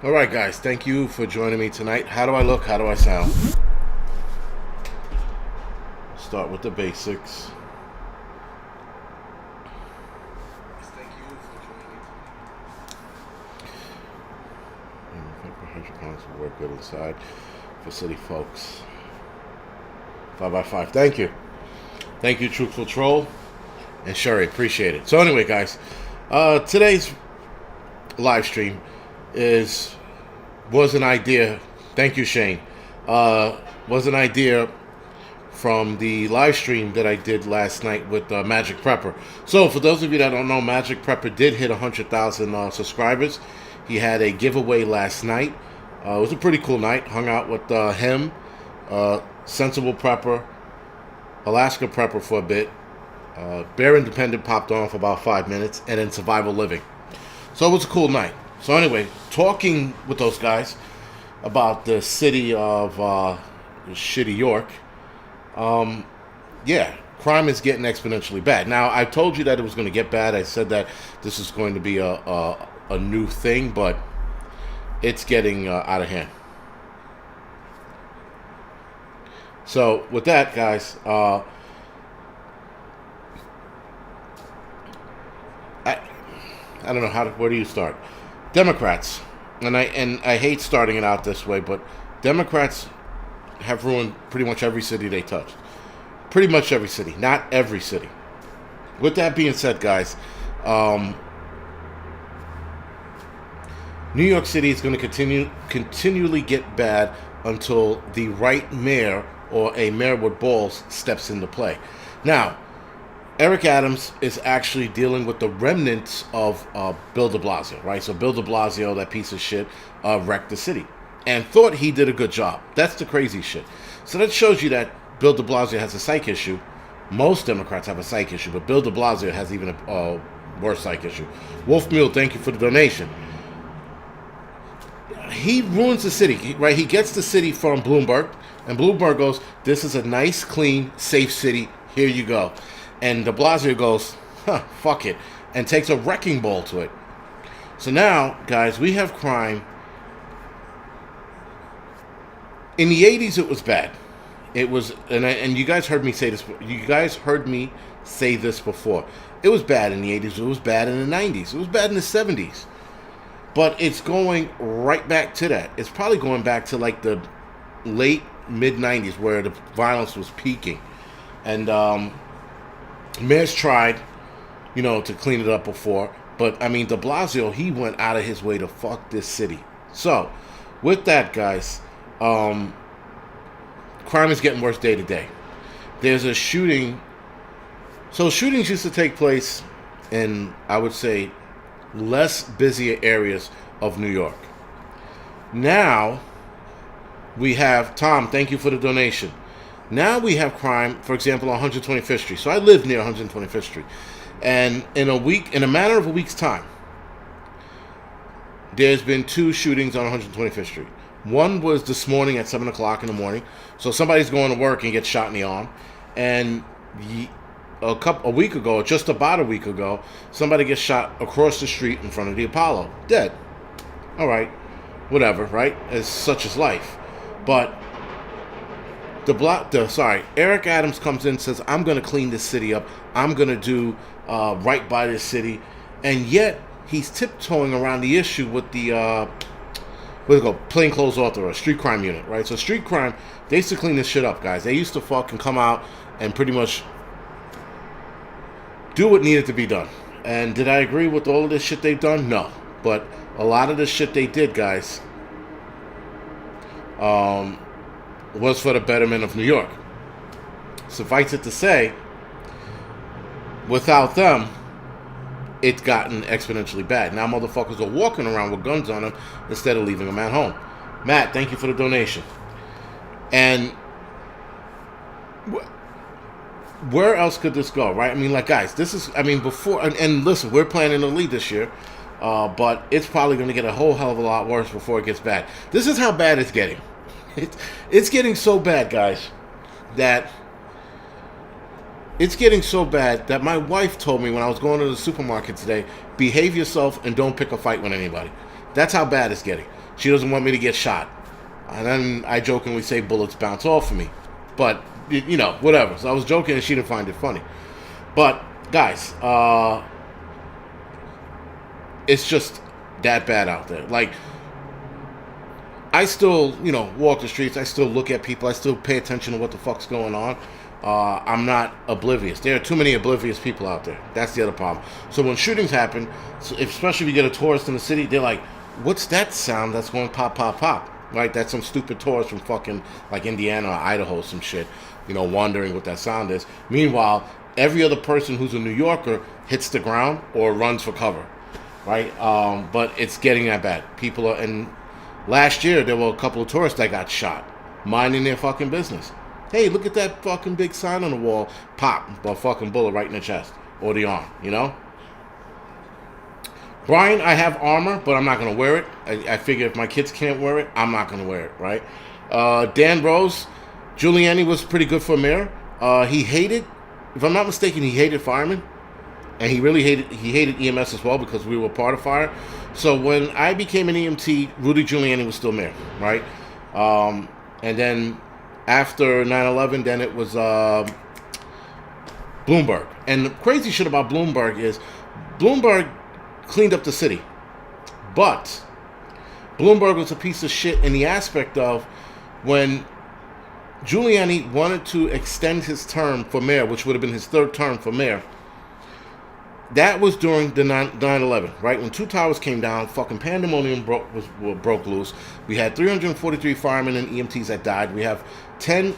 All right, guys, thank you for joining me tonight. How do I look? How do I sound? Start with the basics. Thank you for joining me tonight. 100 pounds will work good inside for city folks. 5x5. Thank you. Thank you, Truthful Troll and Sherry. Appreciate it. So anyway, guys, today's live stream was an idea. Thank you, Shane. Was an idea from the live stream that I did last night with Angryprepper. So for those of you that don't know, Angryprepper did hit 100,000 subscribers. He had a giveaway last night. It was a pretty cool night. Hung out with him, Sensible Prepper, Alaska Prepper for a bit. Bear Independent popped on for about 5 minutes, and then Survival Living. So it was a cool night. So anyway, talking with those guys about the city of shitty York, yeah, crime is getting exponentially bad. Now, I told you that it was going to get bad. I said that this is going to be a new thing, but it's getting out of hand. So with that, guys, I don't know where do you start? Democrats, and I hate starting it out this way, but Democrats have ruined pretty much every city they touch. Pretty much every city, not every city. With that being said, guys, New York City is going to continually get bad until the right mayor or a mayor with balls steps into play. Now, Eric Adams is actually dealing with the remnants of Bill de Blasio, right? So Bill de Blasio, that piece of shit, wrecked the city and thought he did a good job. That's the crazy shit. So that shows you that Bill de Blasio has a psych issue. Most Democrats have a psych issue, but Bill de Blasio has even a worse psych issue. Wolf Mule, thank you for the donation. He ruins the city, right? He gets the city from Bloomberg, and Bloomberg goes, this is a nice, clean, safe city. Here you go. And de Blasio goes, fuck it, and takes a wrecking ball to it. So now, guys, we have crime. In the 80s, it was bad. It was, and you guys heard me say this. You guys heard me say this before. It was bad in the 80s. It was bad in the 90s. It was bad in the 70s. But it's going right back to that. It's probably going back to like the late, mid-90s where the violence was peaking. And Mayor's tried, to clean it up before. But, I mean, de Blasio, he went out of his way to fuck this city. So, with that, guys, crime is getting worse day to day. There's a shooting. So, shootings used to take place in, I would say, less busier areas of New York. Now, we have, Tom, thank you for the donation. Now we have crime, for example, on 125th Street. So I live near 125th Street. And in a matter of a week's time, there's been 2 shootings on 125th Street. One was this morning at 7 o'clock in the morning. So somebody's going to work and gets shot in the arm. And a week ago, just about a week ago, somebody gets shot across the street in front of the Apollo. Dead. All right. Whatever, right? As such is life. But Eric Adams comes in and says, I'm going to clean this city up. I'm going to do right by this city. And yet, he's tiptoeing around the issue with the, plainclothes author, or street crime unit, right? So street crime, they used to clean this shit up, guys. They used to fucking come out and pretty much do what needed to be done. And did I agree with all of this shit they've done? No. But a lot of the shit they did, guys, was for the betterment of New York. Suffice it to say, without them, it's gotten exponentially bad. Now motherfuckers are walking around with guns on them instead of leaving them at home. Matt, thank you for the donation. And where else could this go, right? I mean, like, guys, this is, before, and listen, we're planning to lead this year, but it's probably going to get a whole hell of a lot worse before it gets bad. This is how bad it's getting. It's getting so bad, guys, that It's getting so bad that my wife told me when I was going to the supermarket today, behave yourself and don't pick a fight with anybody. That's how bad it's getting. She doesn't want me to get shot. And then I jokingly say bullets bounce off of me. But, you know, whatever. So I was joking and she didn't find it funny. But, guys, it's just that bad out there. Like, I still, you know, walk the streets. I still look at people. I still pay attention to what the fuck's going on. I'm not oblivious. There are too many oblivious people out there. That's the other problem. So when shootings happen, especially if you get a tourist in the city, they're like, what's that sound that's going pop, pop, pop? Right? That's some stupid tourist from fucking, like, Indiana or Idaho, some shit, you know, wondering what that sound is. Meanwhile, every other person who's a New Yorker hits the ground or runs for cover, right? But it's getting that bad. People are, and last year there were a couple of tourists that got shot, minding their fucking business. Hey, look at that fucking big sign on the wall. Pop, a fucking bullet right in the chest or the arm, you know? Brian, I have armor, but I'm not going to wear it. I figure if my kids can't wear it, I'm not going to wear it, right? Dan Rose, Giuliani was pretty good for mayor. He hated, if I'm not mistaken, he hated firemen. And he hated EMS as well because we were part of fire. So when I became an EMT, Rudy Giuliani was still mayor, right? And then after 9/11, then it was Bloomberg. And the crazy shit about Bloomberg is Bloomberg cleaned up the city. But Bloomberg was a piece of shit in the aspect of when Giuliani wanted to extend his term for mayor, which would have been his third term for mayor. That was during the 9/11, right? When two towers came down, fucking pandemonium broke loose. We had 343 firemen and EMTs that died. We have 10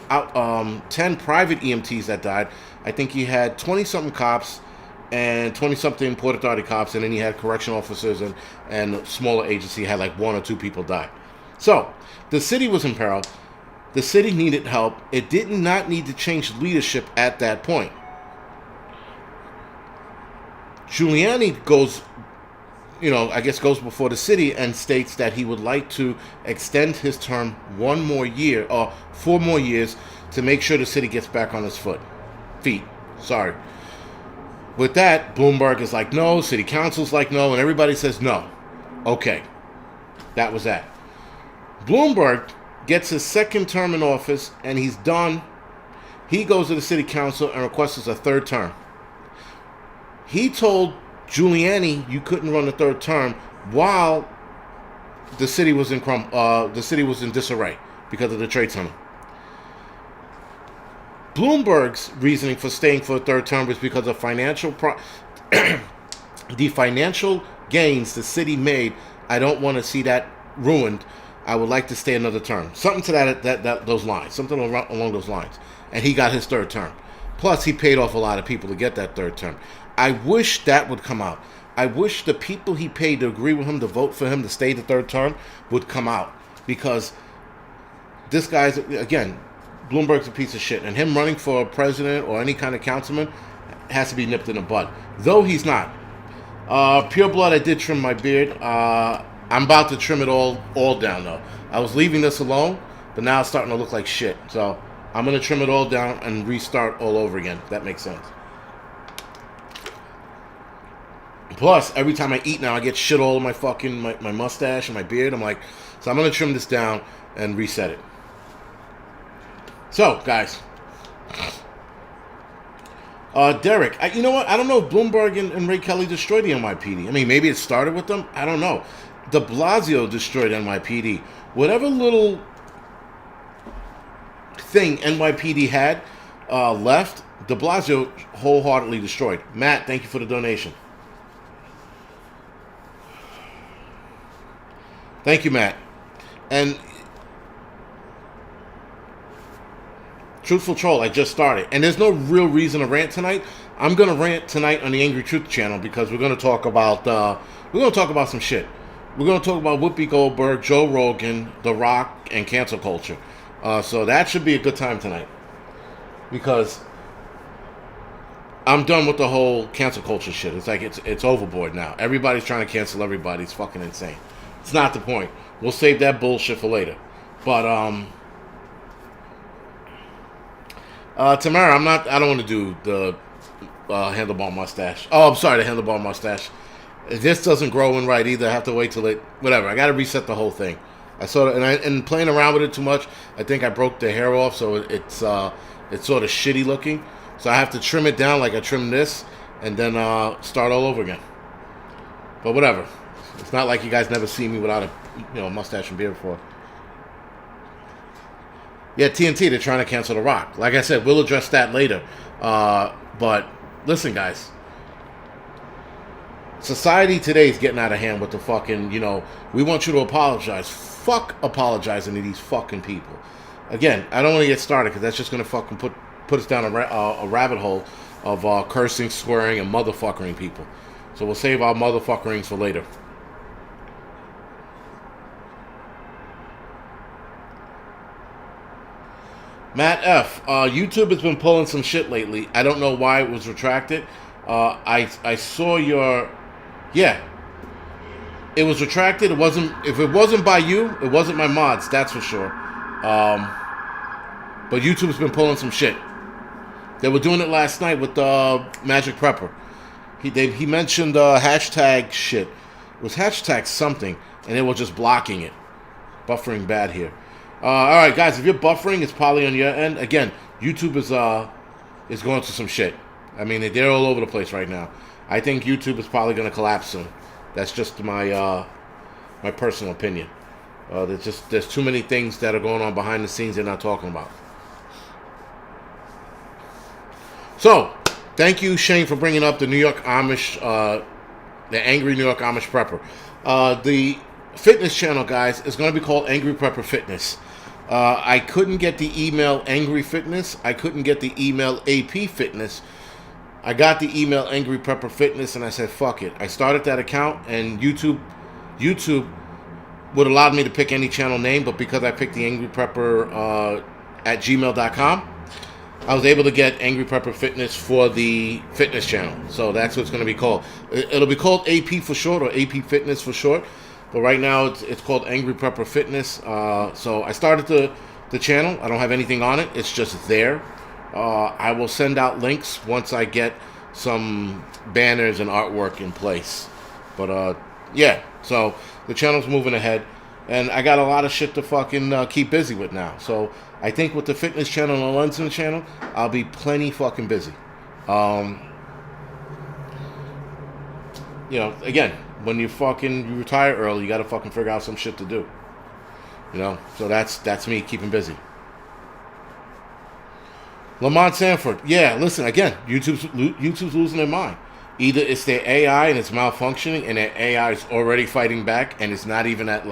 private EMTs that died. I think he had 20-something cops and 20-something Port Authority cops, and then he had correction officers and a smaller agency had like 1 or 2 people die. So, the city was in peril. The city needed help. It did not need to change leadership at that point. Giuliani goes, you know, I guess goes before the city and states that he would like to extend his term 1 more year, or 4 more years, to make sure the city gets back on its feet. Sorry. With that, Bloomberg is like, no, city council's like, no, and everybody says no. Okay. That was that. Bloomberg gets his second term in office, and he's done. He goes to the city council and requests a third term. He told Giuliani you couldn't run a third term while the city was in disarray because of the Trade Center. Bloomberg's reasoning for staying for a third term was because of the financial gains the city made. I don't want to see that ruined. I would like to stay another term. Something to those lines. Something along those lines. And he got his third term. Plus, he paid off a lot of people to get that third term. I wish that would come out. I wish the people he paid to agree with him, to vote for him, to stay the third term, would come out. Because this guy's, again, Bloomberg's a piece of shit. And him running for president or any kind of councilman has to be nipped in the bud. Though he's not. Pure blood, I did trim my beard. I'm about to trim it all down, though. I was leaving this alone, but now it's starting to look like shit. So I'm going to trim it all down and restart all over again, if that makes sense. Plus, every time I eat now, I get shit all over my fucking, my mustache and my beard. I'm like, so I'm going to trim this down and reset it. So, guys. Derek, you know what? I don't know if Bloomberg and Ray Kelly destroyed the NYPD. I mean, maybe it started with them. I don't know. De Blasio destroyed NYPD. Whatever little thing NYPD had left, de Blasio wholeheartedly destroyed. Matt, thank you for the donation. Thank you, Matt. And Truthful Troll, I just started. And there's no real reason to rant tonight. I'm going to rant tonight on the Angry Truth channel because we're going to talk about some shit. We're going to talk about Whoopi Goldberg, Joe Rogan, The Rock, and cancel culture. So that should be a good time tonight. Because I'm done with the whole cancel culture shit. It's like it's overboard now. Everybody's trying to cancel everybody. It's fucking insane. It's not the point. We'll save that bullshit for later. But Tamara, I don't want to do the handlebar mustache. Oh, I'm sorry, the handlebar mustache. This doesn't grow in right either. I have to wait till it. Whatever. I got to reset the whole thing. I sort of and playing around with it too much. I think I broke the hair off, so it's sort of shitty looking. So I have to trim it down like I trimmed this, and then start all over again. But whatever. It's not like you guys never see me without a mustache and beard before. Yeah, TNT, they're trying to cancel The Rock. Like I said, we'll address that later. But listen, guys. Society today is getting out of hand with the fucking, we want you to apologize. Fuck apologizing to these fucking people. Again, I don't want to get started because that's just going to fucking put us down a rabbit hole of cursing, swearing, and motherfuckering people. So we'll save our motherfuckerings for later. Matt F. YouTube has been pulling some shit lately. I don't know why it was retracted. I saw your... Yeah. It was retracted. It wasn't... If it wasn't by you, it wasn't my mods, that's for sure. But YouTube's been pulling some shit. They were doing it last night with Angryprepper. He mentioned hashtag shit. It was hashtag something, and they were just blocking it. Buffering bad here. Alright, guys, if you're buffering, it's probably on your end. Again, YouTube is going through some shit. I mean, they're all over the place right now. I think YouTube is probably going to collapse soon. That's just my personal opinion. There's too many things that are going on behind the scenes they're not talking about. So, thank you, Shane, for bringing up the New York Amish, the angry New York Amish prepper. The fitness channel, guys, is going to be called Angryprepper Fitness. I couldn't get the email Angry Fitness. I couldn't get the email AP Fitness. I got the email Angryprepper Fitness, and I said, fuck it. I started that account, and YouTube would allow me to pick any channel name, but because I picked the Angryprepper at gmail.com, I was able to get Angryprepper Fitness for the fitness channel. So that's what it's going to be called. It'll be called AP for short, or AP Fitness for short. But right now, it's called Angryprepper Fitness. So I started the channel. I don't have anything on it. It's just there. I will send out links once I get some banners and artwork in place. But, yeah. So the channel's moving ahead. And I got a lot of shit to fucking keep busy with now. So I think with the fitness channel and the London channel, I'll be plenty fucking busy. Again, when you retire early, you got to fucking figure out some shit to do. So that's me keeping busy. Lamont Sanford, yeah, listen, again, YouTube's losing their mind. Either it's their AI and it's malfunctioning, and their AI is already fighting back, and it's not even at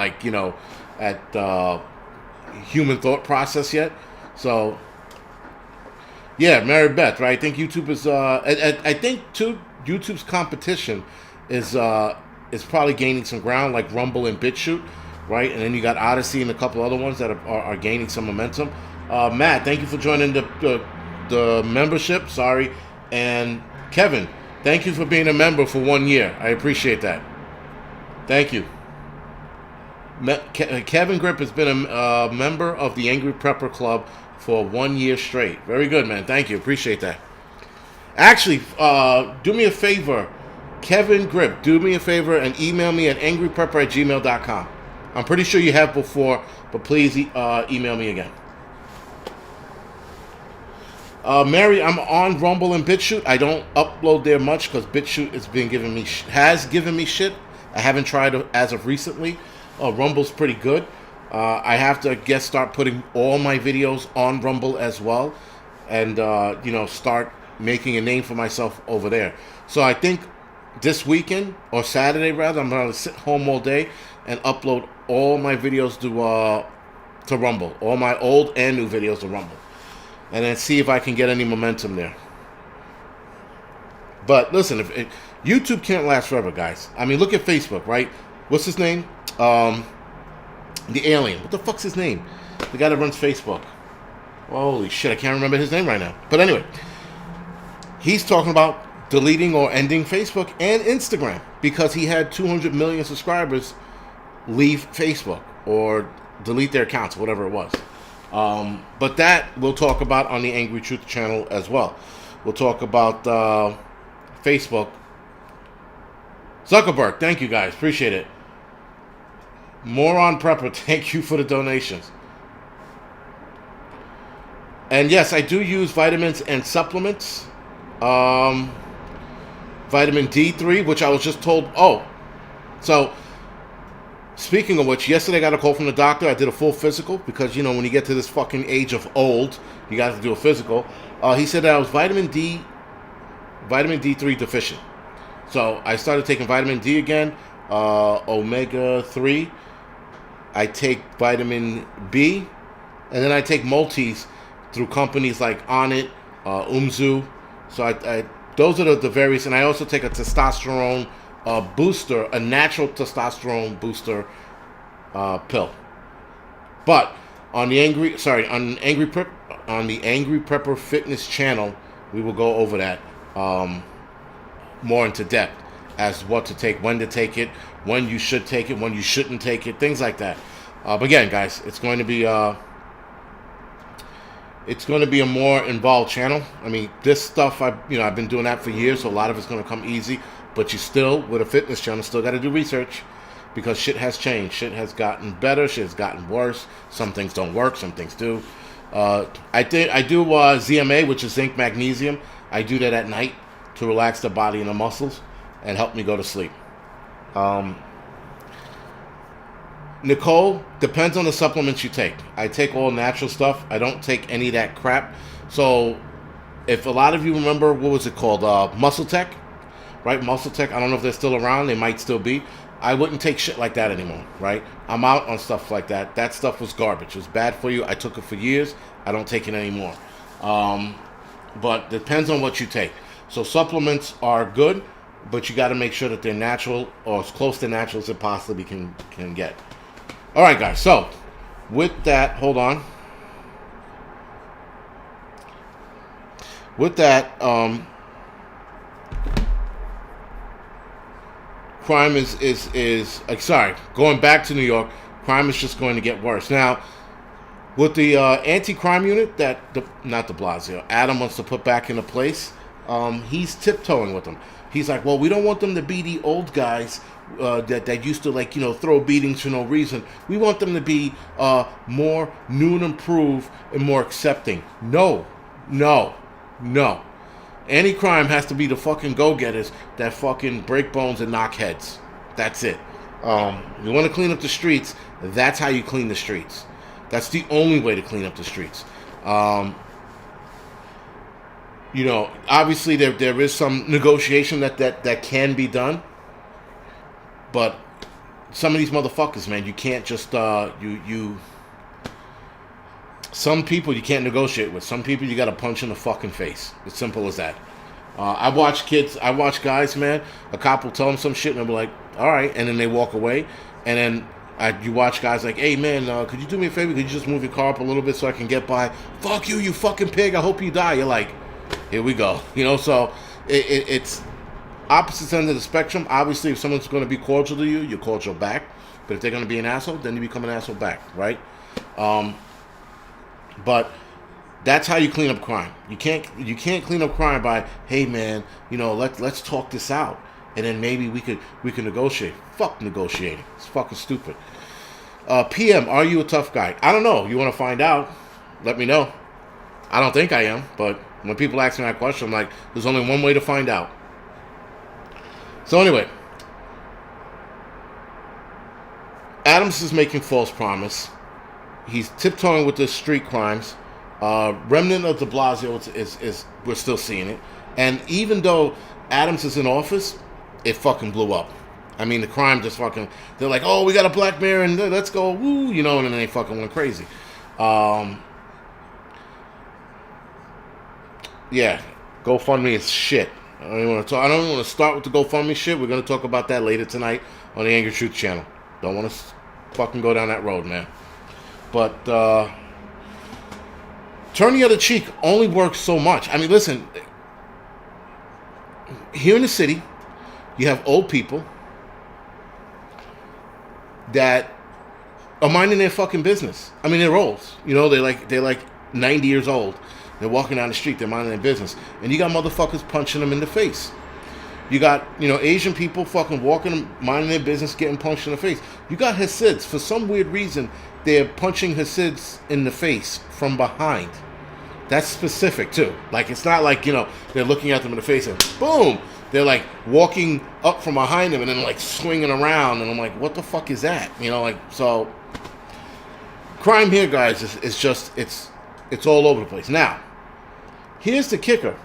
human thought process yet. So, yeah, Mary Beth, right? I think YouTube is. I think too, YouTube's competition is probably gaining some ground, like Rumble and BitChute, right? And then you got Odyssey and a couple other ones that are gaining some momentum. Matt, thank you for joining the membership. Sorry, and Kevin, thank you for being a member for 1 year. I appreciate that. Thank you. Kevin Grip has been a member of the Angryprepper Club for 1 year straight. Very good, man. Thank you. Appreciate that. Actually, do me a favor, Kevin Grip, do me a favor and email me at angryprepper@gmail.com. I'm pretty sure you have before, but please email me again. Mary, I'm on Rumble and BitChute. I don't upload there much because BitChute has given me shit. I haven't tried it as of recently. Rumble's pretty good. I have to start putting all my videos on Rumble as well, and start making a name for myself over there. So I think this weekend, or Saturday rather, I'm gonna sit home all day and upload all my videos to Rumble, all my old and new videos to Rumble, and then see if I can get any momentum there. But listen, if YouTube can't last forever, guys. I mean, look at Facebook, right? What's his name? The alien. What the fuck's his name? The guy that runs Facebook. Holy shit, I can't remember his name right now. But anyway, he's talking about deleting or ending Facebook and Instagram because he had 200 million subscribers leave Facebook or delete their accounts, whatever it was. But that we'll talk about on the Angry Truth channel as well. We'll talk about Facebook Zuckerberg, thank you guys. Appreciate it. Moron Prepper, thank you for the donations. And yes, I do use vitamins and supplements. Vitamin D3, which I was just told. Oh, so speaking of which, yesterday I got a call from the doctor. I did a full physical because, when you get to this fucking age of old, you got to do a physical. He said that I was vitamin D3 deficient. So I started taking vitamin D again, omega 3. I take vitamin B, and then I take multis through companies like Onnit, Umzu. So I those are the various, and I also take a testosterone booster, a natural testosterone booster pill. But on the Angryprepper Fitness channel, we will go over that more into depth as what to take, when to take it, when you should take it, when you shouldn't take it, things like that. But again, guys, it's going to be a more involved channel. I mean, this stuff I've been doing that for years, so a lot of it's going to come easy. But you still, with a fitness channel, still got to do research because shit has changed. Shit has gotten better. Shit has gotten worse. Some things don't work. Some things do. I do ZMA, which is zinc magnesium. I do that at night to relax the body and the muscles and help me go to sleep. Nicole, depends on the supplements you take. I take all natural stuff. I don't take any of that crap. So, if a lot of you remember, what was it called? Muscle Tech, right? Muscle Tech. I don't know if they're still around. They might still be. I wouldn't take shit like that anymore, right? I'm out on stuff like that. That stuff was garbage. It was bad for you. I took it for years. I don't take it anymore. But depends on what you take. So supplements are good, but you got to make sure that they're natural or as close to natural as it possibly can get. All right, guys. So with that, hold on. With that, crime is sorry. Going back to New York, crime is just going to get worse now. With the anti-crime unit that not de Blasio, Adam wants to put back into place, he's tiptoeing with them. He's like, well, we don't want them to be the old guys that used to throw beatings for no reason. We want them to be more new and improved and more accepting. No. Anti-crime has to be the fucking go-getters that fucking break bones and knock heads. That's it. You want to clean up the streets, that's how you clean the streets. That's the only way to clean up the streets. Obviously there is some negotiation that can be done. But some of these motherfuckers, man, you can't just some people you can't negotiate with. Some people you got to punch in the fucking face. It's simple as that. I watch guys, man. A cop will tell them some shit and they'll be like, all right, and then they walk away. And then you watch guys like, hey, man, could you do me a favor? Could you just move your car up a little bit so I can get by? Fuck you, you fucking pig. I hope you die. You're like, here we go. So it's opposites end of the spectrum. Obviously, if someone's going to be cordial to you, you're cordial back. But if they're going to be an asshole, then you become an asshole back, right? But that's how you clean up crime. You can't clean up crime by, hey man, let's talk this out, and then maybe we can negotiate. Fuck negotiating. It's fucking stupid. PM, are you a tough guy? I don't know. You want to find out? Let me know. I don't think I am, but when people ask me that question, I'm like, there's only one way to find out. So anyway, Adams is making false promise. He's tiptoeing with the street crimes. Remnant of de Blasio is we're still seeing it. And even though Adams is in office, it fucking blew up. I mean, the crime just fucking, they're like, oh, we got a black mayor and let's go, woo, and then they fucking went crazy. Yeah, GoFundMe is shit. I don't want to start with the GoFundMe shit. We're going to talk about that later tonight on the Angry Truth channel. Don't want to fucking go down that road, man. But turn the other cheek only works so much. I mean, listen, here in the city, you have old people that are minding their fucking business. I mean, they're old. They're like 90 years old. They're walking down the street. They're minding their business. And you got motherfuckers punching them in the face. You got, Asian people fucking walking, minding their business, getting punched in the face. You got Hasids. For some weird reason, they're punching Hasids in the face from behind. That's specific, too. Like, it's not like, they're looking at them in the face and boom! They're, like, walking up from behind them and then, like, swinging around. And I'm like, what the fuck is that? So... Crime here, guys, is just, it's all over the place. Now, here's the kicker.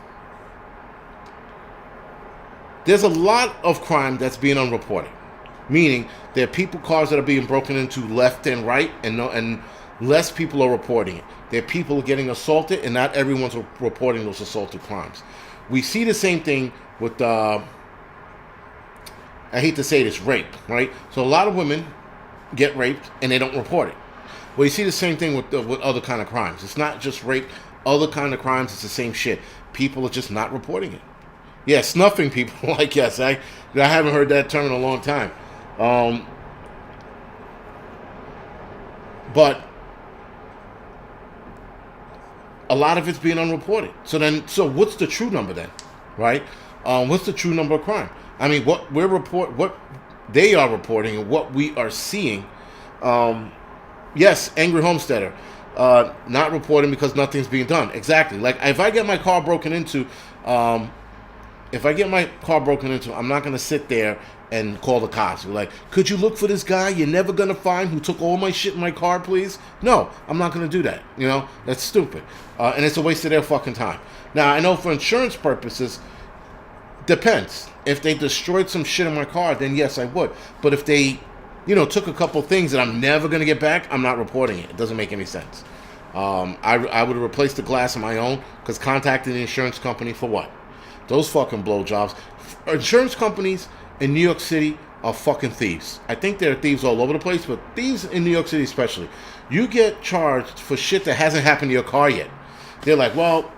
There's a lot of crime that's being unreported. Meaning, there are cars that are being broken into left and right, and less people are reporting it. There are people getting assaulted, and not everyone's reporting those assaulted crimes. We see the same thing with, I hate to say this, rape, right? So a lot of women get raped, and they don't report it. Well, you see the same thing with other kind of crimes. It's not just rape. Other kind of crimes, it's the same shit. People are just not reporting it. Yeah, snuffing people. Like, yes, I haven't heard that term in a long time. But a lot of it's being unreported. So what's the true number then, right? What's the true number of crime? I mean, what they are reporting and what we are seeing. Yes, angry homesteader, not reporting because nothing's being done. Exactly. Like, if I get my car broken into, I'm not going to sit there and call the cops. We're like, could you look for this guy you're never going to find who took all my shit in my car, please? No, I'm not going to do that. That's stupid. And it's a waste of their fucking time. Now, I know for insurance purposes, depends. If they destroyed some shit in my car, then yes, I would. But if they... took a couple things that I'm never going to get back, I'm not reporting it. It doesn't make any sense. I would replace the glass on my own, because contacting the insurance company for what? Those fucking blowjobs. Insurance companies in New York City are fucking thieves. I think there are thieves all over the place, but thieves in New York City especially. You get charged for shit that hasn't happened to your car yet. They're like, well,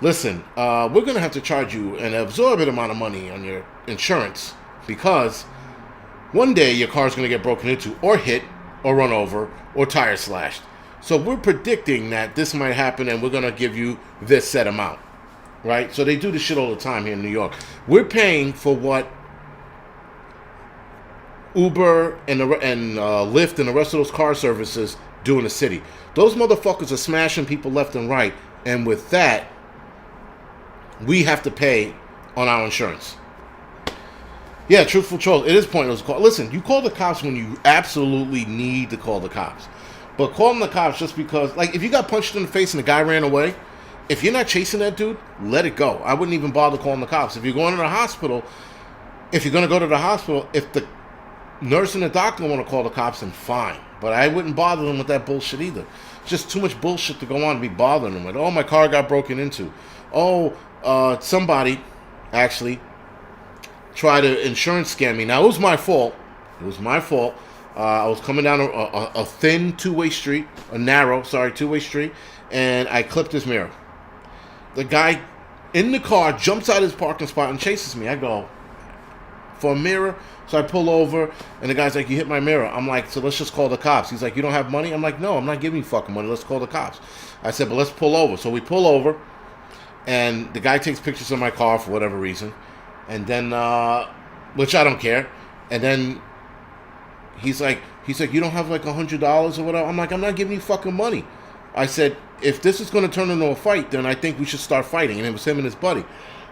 listen, we're going to have to charge you an absorbent amount of money on your insurance, because... one day your car's going to get broken into, or hit, or run over, or tire slashed. So we're predicting that this might happen, and we're going to give you this set amount, right? So they do this shit all the time here in New York. We're paying for what Uber and Lyft and the rest of those car services do in the city. Those motherfuckers are smashing people left and right, and with that, we have to pay on our insurance. Yeah, truthful troll. It is pointless to call. Listen, you call the cops when you absolutely need to call the cops. But calling the cops just because, like, if you got punched in the face and the guy ran away, if you're not chasing that dude, let it go. I wouldn't even bother calling the cops. If you're going to the hospital, if the nurse and the doctor want to call the cops, then fine. But I wouldn't bother them with that bullshit either. It's just too much bullshit to go on to be bothering them with. Oh, my car got broken into. Oh, somebody actually try to insurance scam me. Now, it was my fault. I was coming down a thin two-way street, two-way street, and I clipped his mirror. The guy in the car jumps out of his parking spot and chases me. I go, for a mirror? So I pull over, and the guy's like, you hit my mirror. I'm like, so let's just call the cops. He's like, you don't have money? I'm like, no, I'm not giving you fucking money. Let's call the cops. I said, but let's pull over. So we pull over, and the guy takes pictures of my car for whatever reason. And then, which I don't care. And then he's like, you don't have like $100 or whatever. I'm like, I'm not giving you fucking money. I said, if this is going to turn into a fight, then I think we should start fighting. And it was him and his buddy.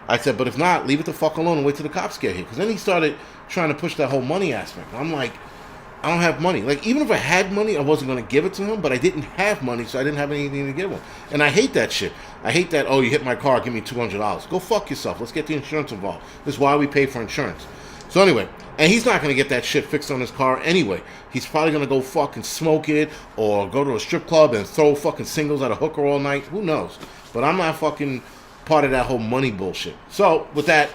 I said, but if not, leave it the fuck alone and wait till the cops get here. Because then he started trying to push that whole money aspect. I'm like, I don't have money. Like, even if I had money, I wasn't going to give it to him, but I didn't have money, so I didn't have anything to give him. And I hate that shit. I hate that, oh, you hit my car, give me $200. Go fuck yourself. Let's get the insurance involved. This is why we pay for insurance. So anyway, and he's not going to get that shit fixed on his car anyway. He's probably going to go fucking smoke it or go to a strip club and throw fucking singles at a hooker all night. Who knows? But I'm not fucking part of that whole money bullshit. So with that,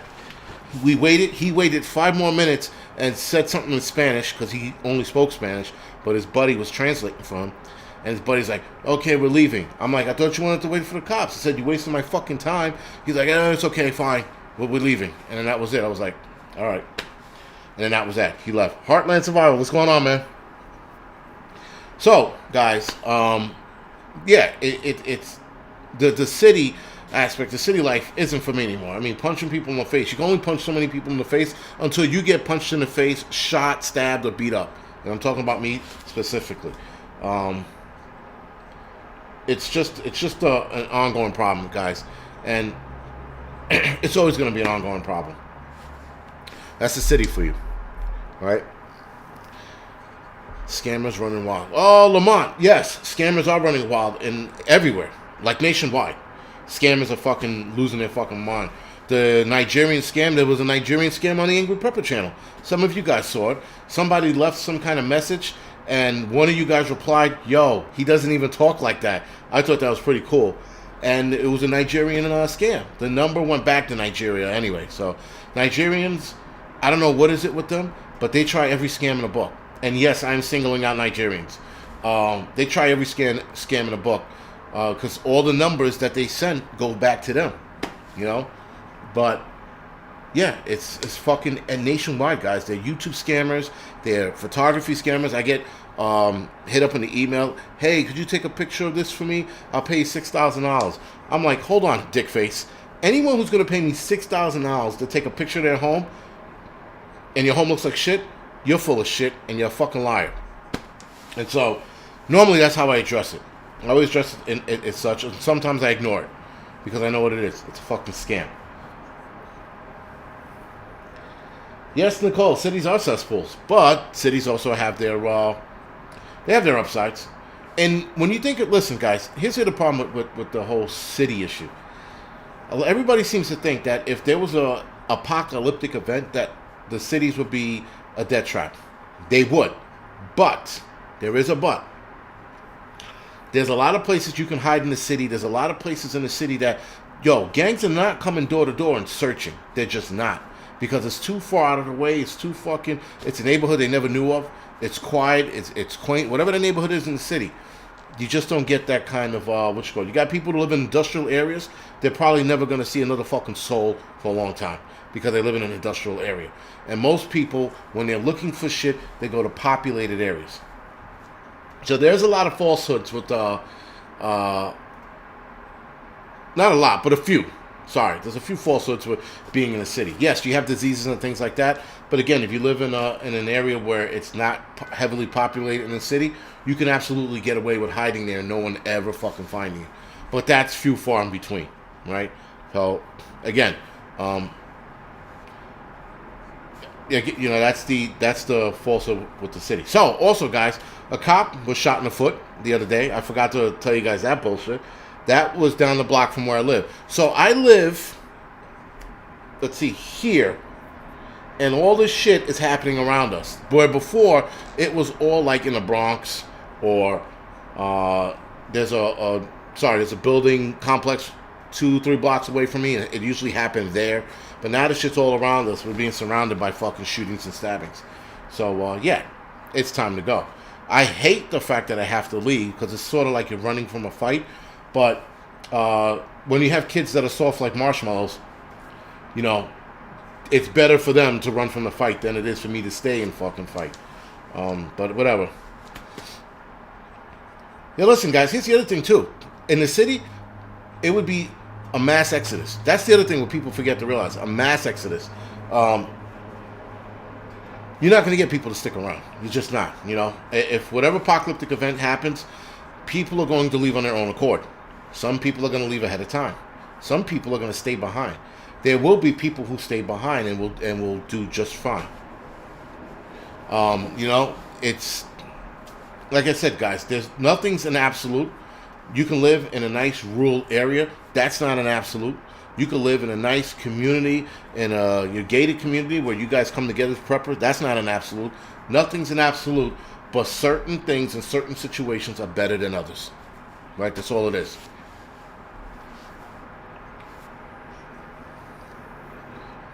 we waited. He waited 5 more minutes and said something in Spanish because he only spoke Spanish, but his buddy was translating for him. And his buddy's like, okay, we're leaving. I'm like, I thought you wanted to wait for the cops. I said, you wasted my fucking time. He's like, it's okay, fine. We're leaving. And then that was it. I was like, all right. And then that was that. He left. Heartland Survival. What's going on, man? So, guys, yeah, it's the city. aspect of city life isn't for me anymore. I mean, punching people in the face. You can only punch so many people in the face until you get punched in the face, shot, stabbed, or beat up. And I'm talking about me specifically. It's just an ongoing problem, guys, and it's always going to be an ongoing problem. That's the city for you, right? Scammers running wild. Oh, Lamont, yes, scammers are running wild in everywhere, like nationwide. Scammers are fucking losing their fucking mind. The Nigerian scam, there was a Nigerian scam on the Angryprepper channel. Some of you guys saw it. Somebody left some kind of message, and one of you guys replied, yo, he doesn't even talk like that. I thought that was pretty cool. And it was a Nigerian scam. The number went back to Nigeria anyway. So Nigerians, I don't know what is it with them, but they try every scam in the book. And yes, I'm singling out Nigerians. They try every scam in the book because all the numbers that they sent go back to them, you know. But yeah, it's fucking and nationwide, guys. They're YouTube scammers. They're photography scammers. I get hit up in the email. Hey, could you take a picture of this for me? I'll pay you $6,000. I'm like, hold on, dickface. Anyone who's gonna pay me $6,000 to take a picture of their home, and your home looks like shit, you're full of shit and you're a fucking liar. And so, normally that's how I address it. I always address it as such. And sometimes I ignore it because I know what it is. It's a fucking scam. Yes, Nicole, cities are cesspools, but cities also have their upsides. And when you think, listen, guys, here's the problem with the whole city issue. Everybody seems to think that if there was a apocalyptic event, that the cities would be a death trap. They would. But, there is a but. There's a lot of places you can hide in the city. There's a lot of places in the city that, gangs are not coming door to door and searching. They're just not. Because it's too far out of the way. It's too fucking, it's a neighborhood they never knew of. It's quiet. It's quaint. Whatever the neighborhood is in the city. You just don't get that kind of, you got people who live in industrial areas. They're probably never going to see another fucking soul for a long time. Because they live in an industrial area. And most people, when they're looking for shit, they go to populated areas. So there's a lot of falsehoods with, not a lot, but a few. Sorry, there's a few falsehoods with being in a city. Yes, you have diseases and things like that. But again, if you live in an area where it's not heavily populated in the city, you can absolutely get away with hiding there and no one ever fucking finding you. But that's few far in between, right? So, again, that's the falsehood with the city. So, also, guys, a cop was shot in the foot the other day. I forgot to tell you guys that bullshit. That was down the block from where I live. So, I live, let's see, here, and all this shit is happening around us. Where before, it was all like in the Bronx, or there's a building complex 2-3 blocks away from me, and it usually happened there. But now the shit's all around us. We're being surrounded by fucking shootings and stabbings. So, yeah, it's time to go. I hate the fact that I have to leave because it's sort of like you're running from a fight. But when you have kids that are soft like marshmallows, it's better for them to run from the fight than it is for me to stay and fucking fight. But whatever. Yeah, listen, guys, here's the other thing, too. In the city, it would be a mass exodus. That's the other thing what people forget to realize. A mass exodus. You're not going to get people to stick around. You're just not, If whatever apocalyptic event happens, people are going to leave on their own accord. Some people are going to leave ahead of time. Some people are going to stay behind. There will be people who stay behind and will do just fine. It's like I said, guys, nothing's an absolute. You can live in a nice rural area. That's not an absolute. You can live in a nice community, in your gated community where you guys come together as preppers. That's not an absolute. Nothing's an absolute, but certain things in certain situations are better than others. Right? That's all it is.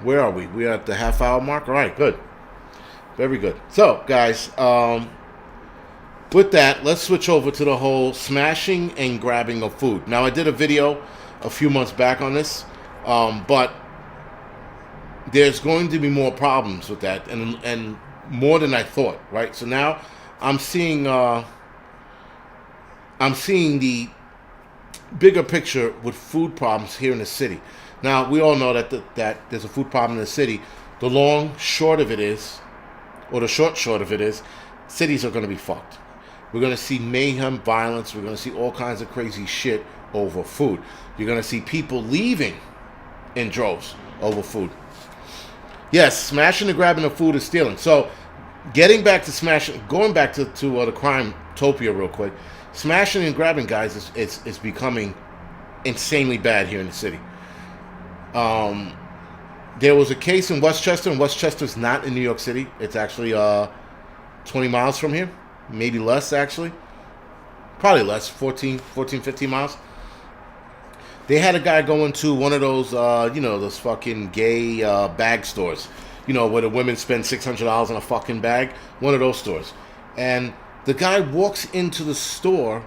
Where are we? We are at the half-hour mark? All right, good. Very good. So, guys, with that, let's switch over to the whole smashing and grabbing of food. Now, I did a video a few months back on this, but there's going to be more problems with that, and more than I thought, right? So now I'm seeing the bigger picture with food problems here in the city. Now, we all know that there's a food problem in the city. The long short of it is, or the short of it is, cities are going to be fucked. We're going to see mayhem, violence. We're going to see all kinds of crazy shit over food. You're going to see people leaving in droves over food. Yes, smashing and grabbing the food is stealing. So, getting back to smashing, going back to the Crimetopia real quick, smashing and grabbing, guys, is becoming insanely bad here in the city. There was a case in Westchester, and Westchester's not in New York City. It's actually 20 miles from here. Maybe less, actually. Probably less, 14, 15 miles. They had a guy go into one of those, those fucking gay bag stores. Where the women spend $600 on a fucking bag. One of those stores. And the guy walks into the store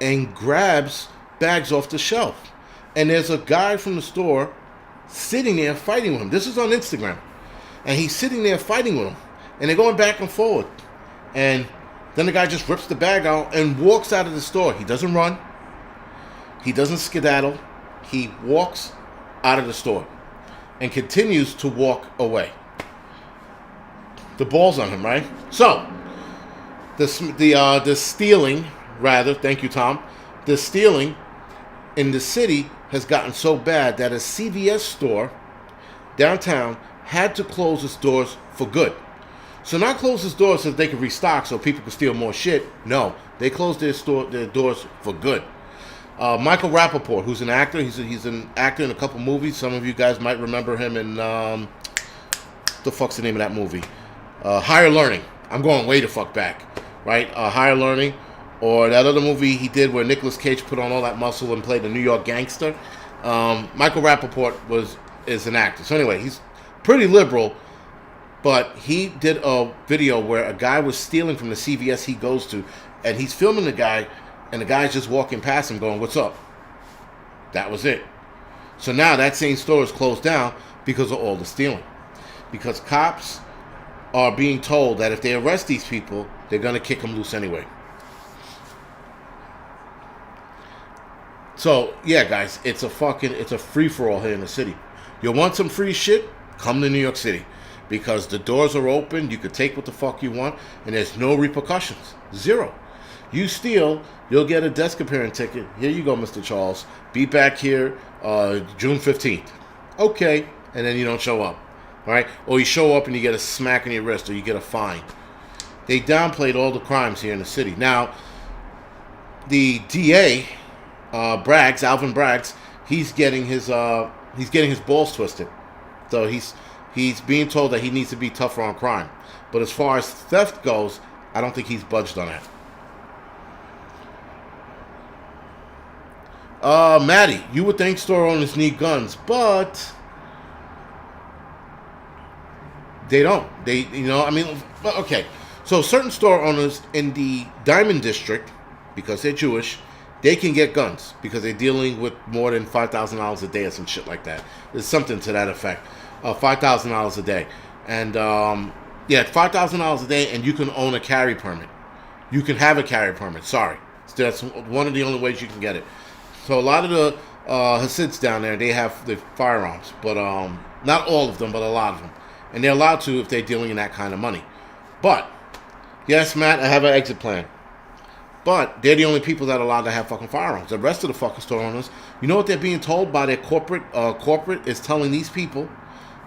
and grabs bags off the shelf. And there's a guy from the store sitting there fighting with him. This is on Instagram. And he's sitting there fighting with him. And they're going back and forward. And then the guy just rips the bag out and walks out of the store. He doesn't run. He doesn't skedaddle. He walks out of the store and continues to walk away. The ball's on him, right? So, the stealing, rather, thank you, Tom. The stealing in the city has gotten so bad that a CVS store downtown had to close its doors for good. So not close its doors so they could restock so people could steal more shit. No, they closed their doors for good. Michael Rappaport, who's an actor, he's an actor in a couple movies. Some of you guys might remember him in the fuck's the name of that movie? Higher Learning. I'm going way the fuck back, right? Higher Learning, or that other movie he did where Nicolas Cage put on all that muscle and played a New York gangster. Michael Rappaport is an actor. So anyway, he's pretty liberal, but he did a video where a guy was stealing from the CVS he goes to, and he's filming the guy, and the guy's just walking past him going, "What's up?" That was it. So now that same store is closed down because of all the stealing. Because cops are being told that if they arrest these people, they're going to kick them loose anyway. So, yeah, guys, it's a free-for-all here in the city. You want some free shit? Come to New York City. Because the doors are open, you can take what the fuck you want, and there's no repercussions. Zero. You steal, you'll get a desk appearance ticket. Here you go, Mr. Charles. Be back here June 15th. Okay, and then you don't show up. All right? Or you show up and you get a smack in your wrist, or you get a fine. They downplayed all the crimes here in the city. Now, the DA, Alvin Braggs, he's getting his balls twisted. So he's being told that he needs to be tougher on crime. But as far as theft goes, I don't think he's budged on that. Maddie, you would think store owners need guns, but they don't. Okay. So certain store owners in the Diamond District, because they're Jewish, they can get guns because they're dealing with more than $5,000 a day or some shit like that. There's something to that effect. $5,000 a day. And, $5,000 a day, and you can own a carry permit. You can have a carry permit, sorry. So that's one of the only ways you can get it. So a lot of the Hasids down there, they have the firearms. But not all of them, but a lot of them. And they're allowed to if they're dealing in that kind of money. But, yes, Matt, I have an exit plan. But they're the only people that are allowed to have fucking firearms. The rest of the fucking store owners, you know what they're being told by their corporate? Corporate is telling these people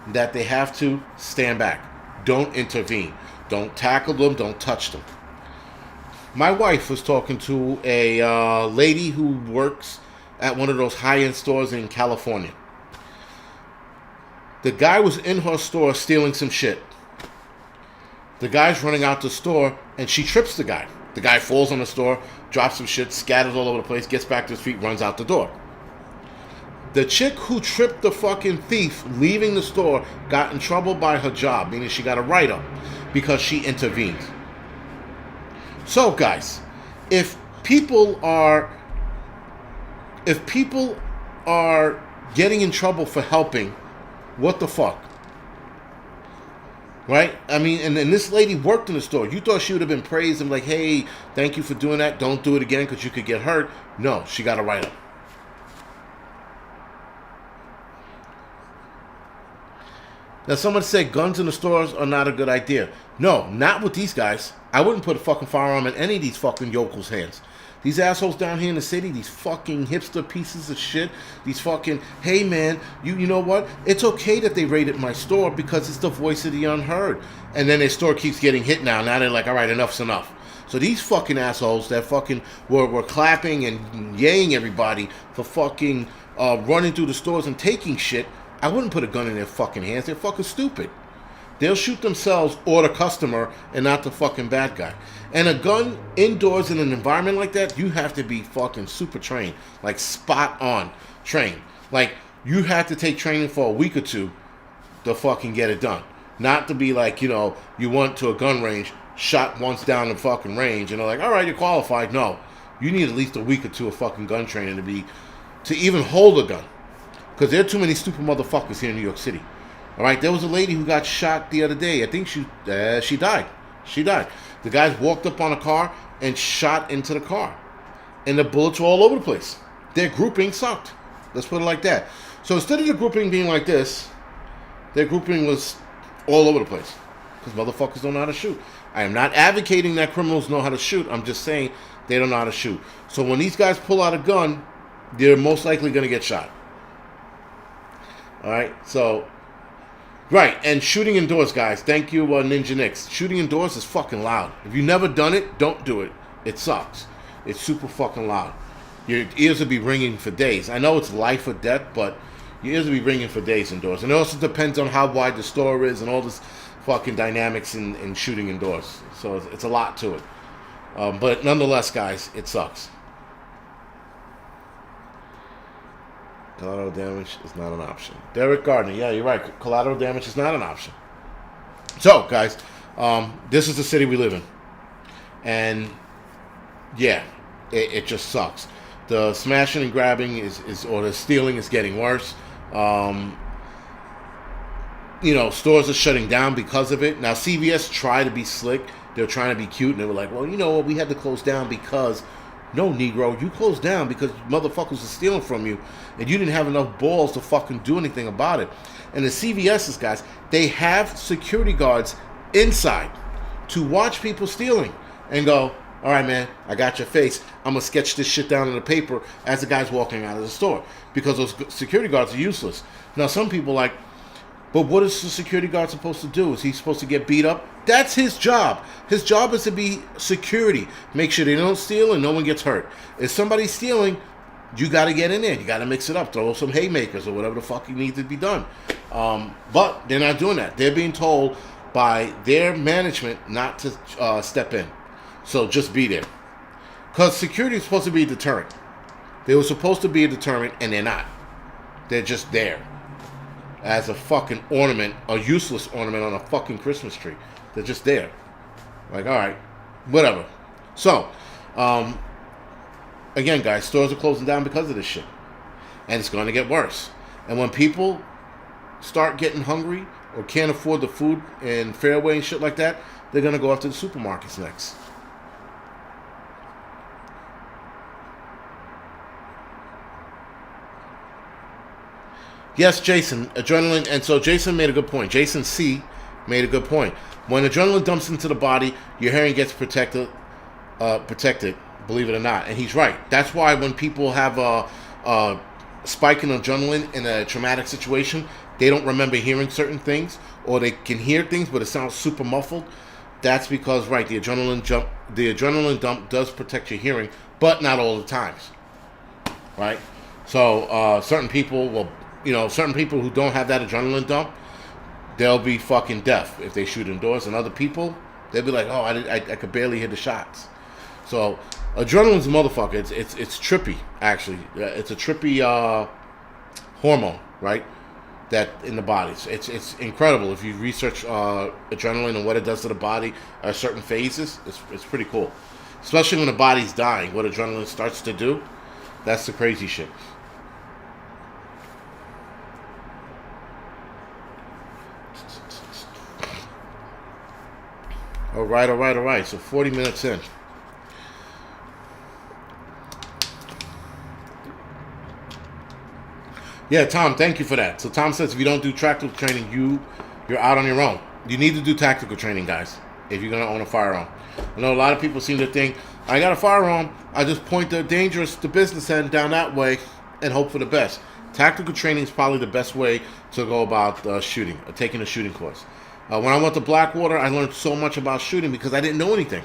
that they have to stand back. Don't intervene. Don't tackle them. Don't touch them. My wife was talking to a lady who works at one of those high-end stores in California. The guy was in her store stealing some shit. The guy's running out the store, and she trips the guy. The guy falls on the store, drops some shit, scatters all over the place, gets back to his feet, runs out the door. The chick who tripped the fucking thief leaving the store got in trouble by her job, meaning she got a write-up because she intervened. So, guys, if people are getting in trouble for helping, what the fuck? Right? I mean, and this lady worked in the store. You thought she would have been praised and like, hey, thank you for doing that. Don't do it again because you could get hurt. No, she got a write-up. Now, someone said guns in the stores are not a good idea. No, not with these guys. I wouldn't put a fucking firearm in any of these fucking yokels' hands. These assholes down here in the city, these fucking hipster pieces of shit, these fucking, hey man, you know what? It's okay that they raided my store because it's the voice of the unheard. And then their store keeps getting hit now. Now they're like, all right, enough's enough. So these fucking assholes that fucking were clapping and yaying everybody for fucking running through the stores and taking shit, I wouldn't put a gun in their fucking hands. They're fucking stupid. They'll shoot themselves or the customer and not the fucking bad guy. And a gun indoors in an environment like that, you have to be fucking super trained. Like spot on trained. Like you have to take training for a week or two to fucking get it done. Not to be like, you went to a gun range, shot once down the fucking range, and they're like, all right, you're qualified. No. You need at least a week or two of fucking gun training to even hold a gun. Because there are too many stupid motherfuckers here in New York City. All right, there was a lady who got shot the other day. I think she died. She died. The guys walked up on a car and shot into the car. And the bullets were all over the place. Their grouping sucked. Let's put it like that. So instead of the grouping being like this, their grouping was all over the place. Because motherfuckers don't know how to shoot. I am not advocating that criminals know how to shoot. I'm just saying they don't know how to shoot. So when these guys pull out a gun, they're most likely going to get shot. All right, so... Right, and shooting indoors, guys. Thank you, Ninja Nix. Shooting indoors is fucking loud. If you've never done it, don't do it. It sucks. It's super fucking loud. Your ears will be ringing for days. I know it's life or death, but your ears will be ringing for days indoors. And it also depends on how wide the store is and all this fucking dynamics in shooting indoors. So it's a lot to it. But nonetheless, guys, it sucks. Collateral damage is not an option. Derek Gardner, yeah, you're right. Collateral damage is not an option. So, guys, this is the city we live in. And, yeah, it just sucks. The smashing and grabbing or the stealing is getting worse. Stores are shutting down because of it. Now, CVS tried to be slick. They were trying to be cute, and they were like, well, you know what, we had to close down because... No, Negro, you closed down because motherfuckers were stealing from you and you didn't have enough balls to fucking do anything about it. And the CVS's, guys, they have security guards inside to watch people stealing and go, all right, man, I got your face. I'm going to sketch this shit down on the paper as the guy's walking out of the store because those security guards are useless. Now, some people are like, but what is the security guard supposed to do? Is he supposed to get beat up? That's his job. His job is to be security. Make sure they don't steal and no one gets hurt. If somebody's stealing, you got to get in there. You got to mix it up. Throw some haymakers or whatever the fuck needs to be done. But they're not doing that. They're being told by their management not to step in. So just be there. Because security is supposed to be a deterrent. They were supposed to be a deterrent and they're not. They're just there. As a fucking ornament, a useless ornament on a fucking Christmas tree. They're just there. Like, all right, whatever. So, again, guys, stores are closing down because of this shit. And it's going to get worse. And when people start getting hungry or can't afford the food in Fairway and shit like that, they're going to go after the supermarkets next. Yes, Jason, adrenaline, and so Jason made a good point. Jason C. made a good point. When adrenaline dumps into the body, your hearing gets protected, believe it or not. And he's right. That's why when people have a spike in adrenaline in a traumatic situation, they don't remember hearing certain things, or they can hear things, but it sounds super muffled. That's because, right, the adrenaline dump does protect your hearing, but not all the times. Right? So certain people will... certain people who don't have that adrenaline dump, they'll be fucking deaf if they shoot indoors. And other people, they'll be like, oh, I could barely hear the shots. So, adrenaline's a motherfucker. It's trippy, actually. It's a trippy hormone, right? That in the body. It's incredible. If you research adrenaline and what it does to the body at certain phases, it's pretty cool. Especially when the body's dying, what adrenaline starts to do, that's the crazy shit. All right. So 40 minutes in. Yeah, Tom, thank you for that. So Tom says if you don't do tactical training, you're out on your own. You need to do tactical training, guys, if you're gonna own a firearm. I know a lot of people seem to think I got a firearm, I just point the business end down that way, and hope for the best. Tactical training is probably the best way to go about shooting, taking a shooting course. When I went to Blackwater, I learned so much about shooting because I didn't know anything.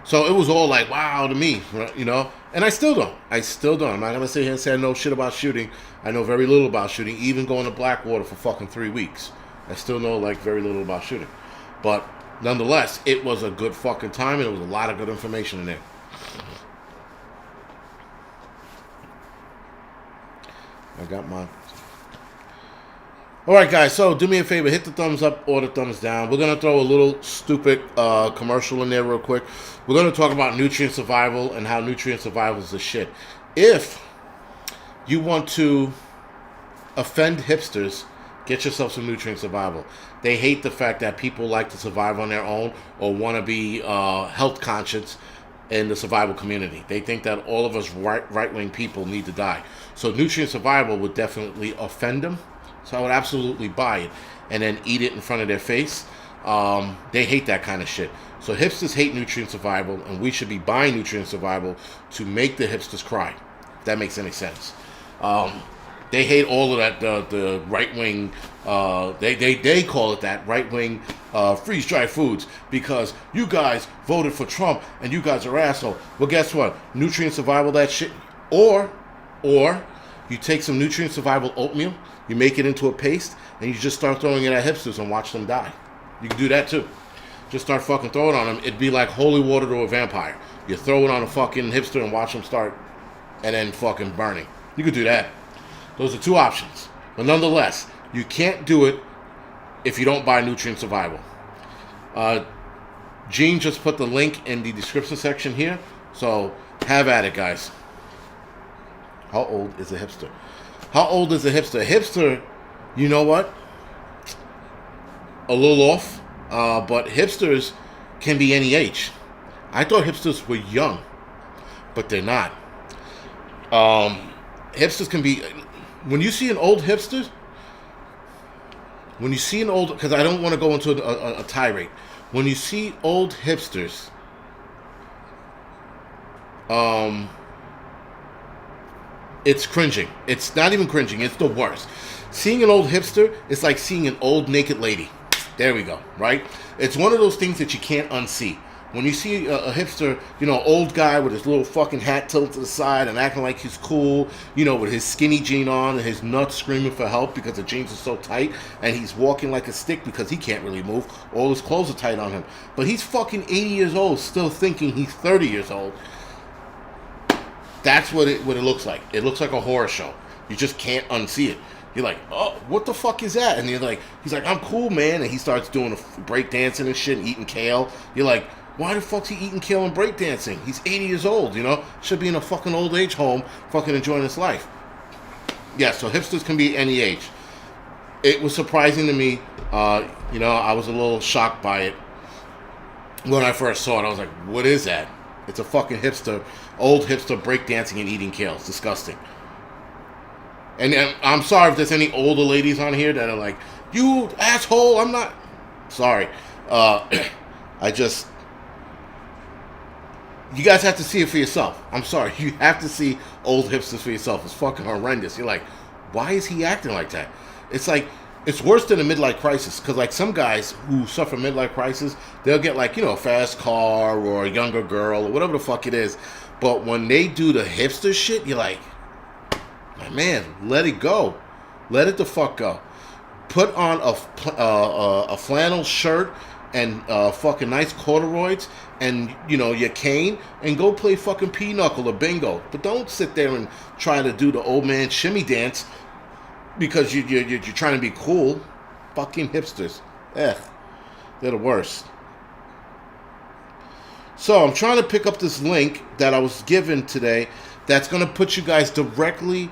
So it was all like, wow to me, you know? And I still don't. I'm not going to sit here and say I know shit about shooting. I know very little about shooting, even going to Blackwater for fucking 3 weeks. I still know, like, very little about shooting. But nonetheless, it was a good fucking time, and there was a lot of good information in there. I got mine. All right, guys, so do me a favor. Hit the thumbs up or the thumbs down. We're going to throw a little stupid commercial in there real quick. We're going to talk about nutrient survival and how nutrient survival is the shit. If you want to offend hipsters, get yourself some nutrient survival. They hate the fact that people like to survive on their own or want to be health conscious in the survival community. They think that all of us right-wing people need to die. So nutrient survival would definitely offend them. So I would absolutely buy it and then eat it in front of their face. They hate that kind of shit. So hipsters hate nutrient survival, and we should be buying nutrient survival to make the hipsters cry. If that makes any sense. They hate all of that, the right-wing, they call it that, right-wing freeze-dried foods, because you guys voted for Trump, and you guys are assholes. Well, guess what? Nutrient survival, that shit. Or you take some nutrient survival oatmeal, you make it into a paste, and you just start throwing it at hipsters and watch them die. You can do that too. Just start fucking throwing it on them. It'd be like holy water to a vampire. You throw it on a fucking hipster and watch them start and then fucking burning. You could do that. Those are two options. But nonetheless, you can't do it if you don't buy nutrient survival. Gene just put the link in the description section here. So have at it, guys. How old is a hipster? How old is a hipster? A hipster, you know what? A little off. But hipsters can be any age. I thought hipsters were young, but they're not. Hipsters can be... When you see an old hipster... Because I don't want to go into a tirade. When you see old hipsters... It's cringing. It's not even cringing. It's the worst. Seeing an old hipster is like seeing an old naked lady. There we go, right? It's one of those things that you can't unsee. When you see a hipster, you know, old guy with his little fucking hat tilted to the side and acting like he's cool, you know, with his skinny jean on and his nuts screaming for help because the jeans are so tight, and he's walking like a stick because he can't really move. All his clothes are tight on him. But he's fucking 80 years old, still thinking he's 30 years old. That's what it looks like. It looks like a horror show. You just can't unsee it. You're like, oh, what the fuck is that? And he's like, I'm cool, man. And he starts doing break dancing and shit and eating kale. You're like, why the fuck's he eating kale and break dancing? He's 80 years old, you know? Should be in a fucking old age home fucking enjoying his life. Yeah, so hipsters can be any age. It was surprising to me. You know, I was a little shocked by it. When I first saw it, I was like, what is that? It's a fucking hipster, old hipster breakdancing and eating kale. It's disgusting. And I'm sorry if there's any older ladies on here that are like, you asshole, I'm not... Sorry. You guys have to see it for yourself. I'm sorry. You have to see old hipsters for yourself. It's fucking horrendous. You're like, why is he acting like that? It's like, it's worse than a midlife crisis. Because, like, some guys who suffer midlife crisis, they'll get, like, you know, a fast car or a younger girl or whatever the fuck it is. But when they do the hipster shit, you're like, my man, let it go. Let it the fuck go. Put on a flannel shirt and fucking nice corduroys and, you know, your cane and go play fucking pinochle or bingo. But don't sit there and try to do the old man shimmy dance because you're trying to be cool. Fucking hipsters. They're the worst. So I'm trying to pick up this link that I was given today that's going to put you guys directly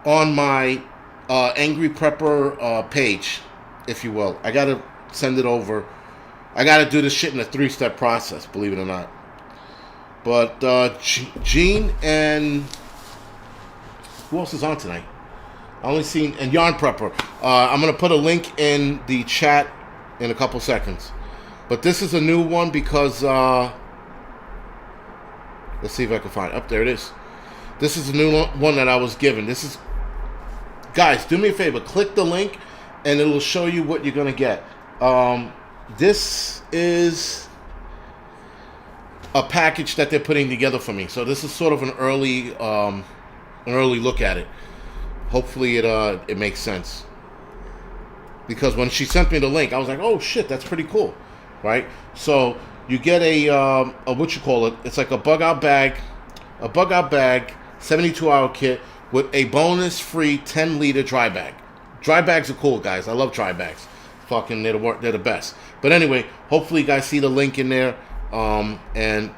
on my Angryprepper page, if you will. I got to send it over. I got to do this shit in a 3-step process, believe it or not. But Gene and... Who else is on tonight? I only seen and Yarn Prepper. I'm gonna put a link in the chat in a couple seconds. But this is a new one because let's see if I can find it. Up there it is. This is a new one that I was given. This is, guys, do me a favor. Click the link, and it will show you what you're gonna get. This is a package that they're putting together for me. So this is sort of an early look at it. Hopefully it makes sense. Because when she sent me the link, I was like, oh shit, that's pretty cool, right? So you get a what you call it? It's like a bug out bag, 72-hour kit with a bonus free 10-liter dry bag. Dry bags are cool, guys. I love dry bags. Fucking, they're the best. But anyway, hopefully you guys see the link in there, and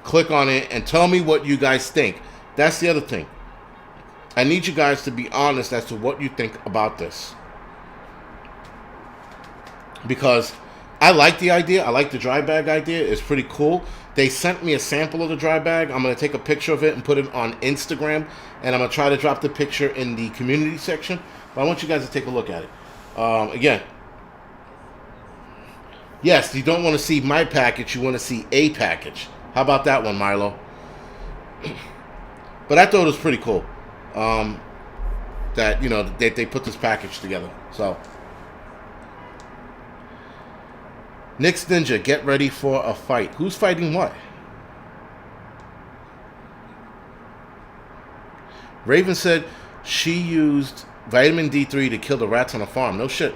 click on it and tell me what you guys think. That's the other thing. I need you guys to be honest as to what you think about this. Because I like the idea. I like the dry bag idea. It's pretty cool. They sent me a sample of the dry bag. I'm going to take a picture of it and put it on Instagram. And I'm going to try to drop the picture in the community section. But I want you guys to take a look at it. Again, yes, you don't want to see my package. You want to see a package. How about that one, Milo? But I thought it was pretty cool. That, you know, they put this package together. So, Nick's Ninja, get ready for a fight. Who's fighting what? Raven said she used vitamin D3 to kill the rats on a farm. No shit.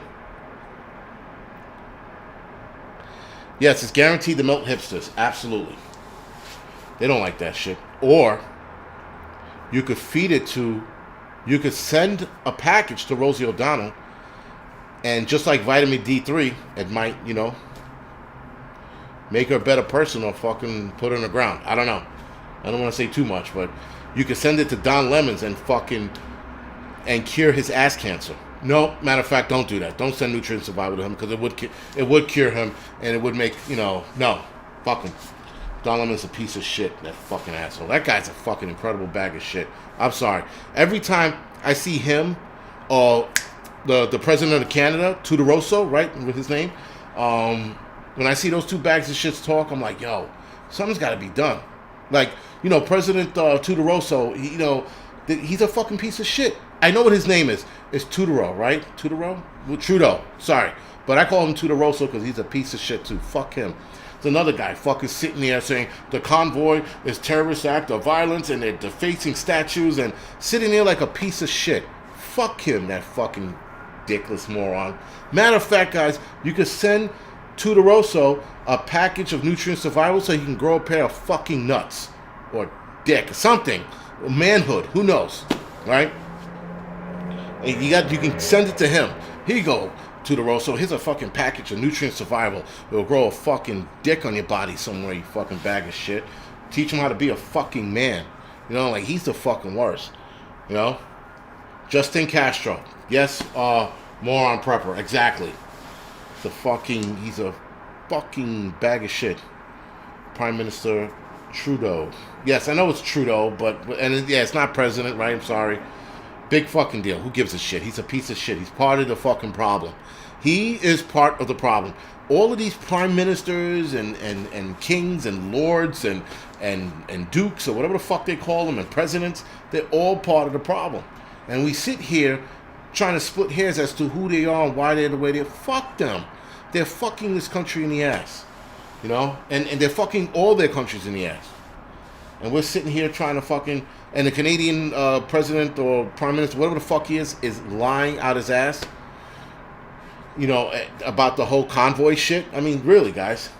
Yes, it's guaranteed to melt hipsters. Absolutely. They don't like that shit. Or you could feed it to, you could send a package to Rosie O'Donnell, and just like vitamin D3, it might, you know, make her a better person or fucking put her in the ground. I don't know. I don't want to say too much, but you could send it to Don Lemons and fucking, and cure his ass cancer. No, matter of fact, don't do that. Don't send nutrient survival to him, because it would cure him, and it would make, you know, no, fuck him. Don Lemon's a piece of shit, that fucking asshole. That guy's a fucking incredible bag of shit. I'm sorry. Every time I see him, or the president of Canada, Tudoroso, right, with his name, when I see those two bags of shits talk, I'm like, yo, something's got to be done. Like, you know, President Tudoroso, you know, he's a fucking piece of shit. I know what his name is. It's Tudoro, right? Tudoro? Well, Trudeau. Sorry. But I call him Tudoroso because he's a piece of shit too. Fuck him. There's another guy fucking sitting there saying the convoy is terrorist act of violence and they're defacing statues and sitting there like a piece of shit. Fuck him, that fucking dickless moron. Matter of fact, guys, you could send Tudoroso a package of nutrient survival so he can grow a pair of fucking nuts. Or dick. Something. Manhood. Who knows? Right? And you can send it to him. Here you go, Tudoroso. Here's a fucking package of nutrient survival. It'll grow a fucking dick on your body somewhere, you fucking bag of shit. Teach him how to be a fucking man. You know, like, he's the fucking worst. You know? Justin Castro. Yes, moron prepper. Exactly. He's a fucking bag of shit. Prime Minister Trudeau. Yes, I know it's Trudeau, it's not president, right? I'm sorry. Big fucking deal. Who gives a shit? He's a piece of shit. He's part of the fucking problem. He is part of the problem. All of these prime ministers and kings and lords and dukes or whatever the fuck they call them and presidents, they're all part of the problem. And we sit here trying to split hairs as to who they are and why they're the way they are. Fuck them. They're fucking this country in the ass. You know? And they're fucking all their countries in the ass. And we're sitting here trying to fucking... And the Canadian president or prime minister, whatever the fuck he is lying out his ass, you know, about the whole convoy shit. I mean, really, guys.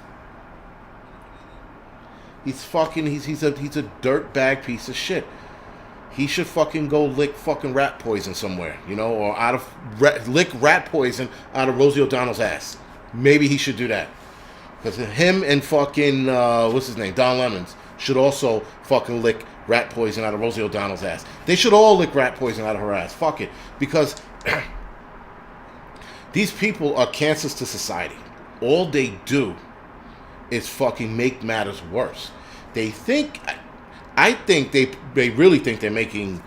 He's a dirtbag piece of shit. He should fucking go lick fucking rat poison somewhere, you know, or lick rat poison out of Rosie O'Donnell's ass. Maybe he should do that. Because him and fucking, what's his name, Don Lemons, should also fucking lick rat poison out of Rosie O'Donnell's ass. They should all lick rat poison out of her ass. Fuck it. Because these people are cancers to society. All they do is fucking make matters worse. I think they really think they're making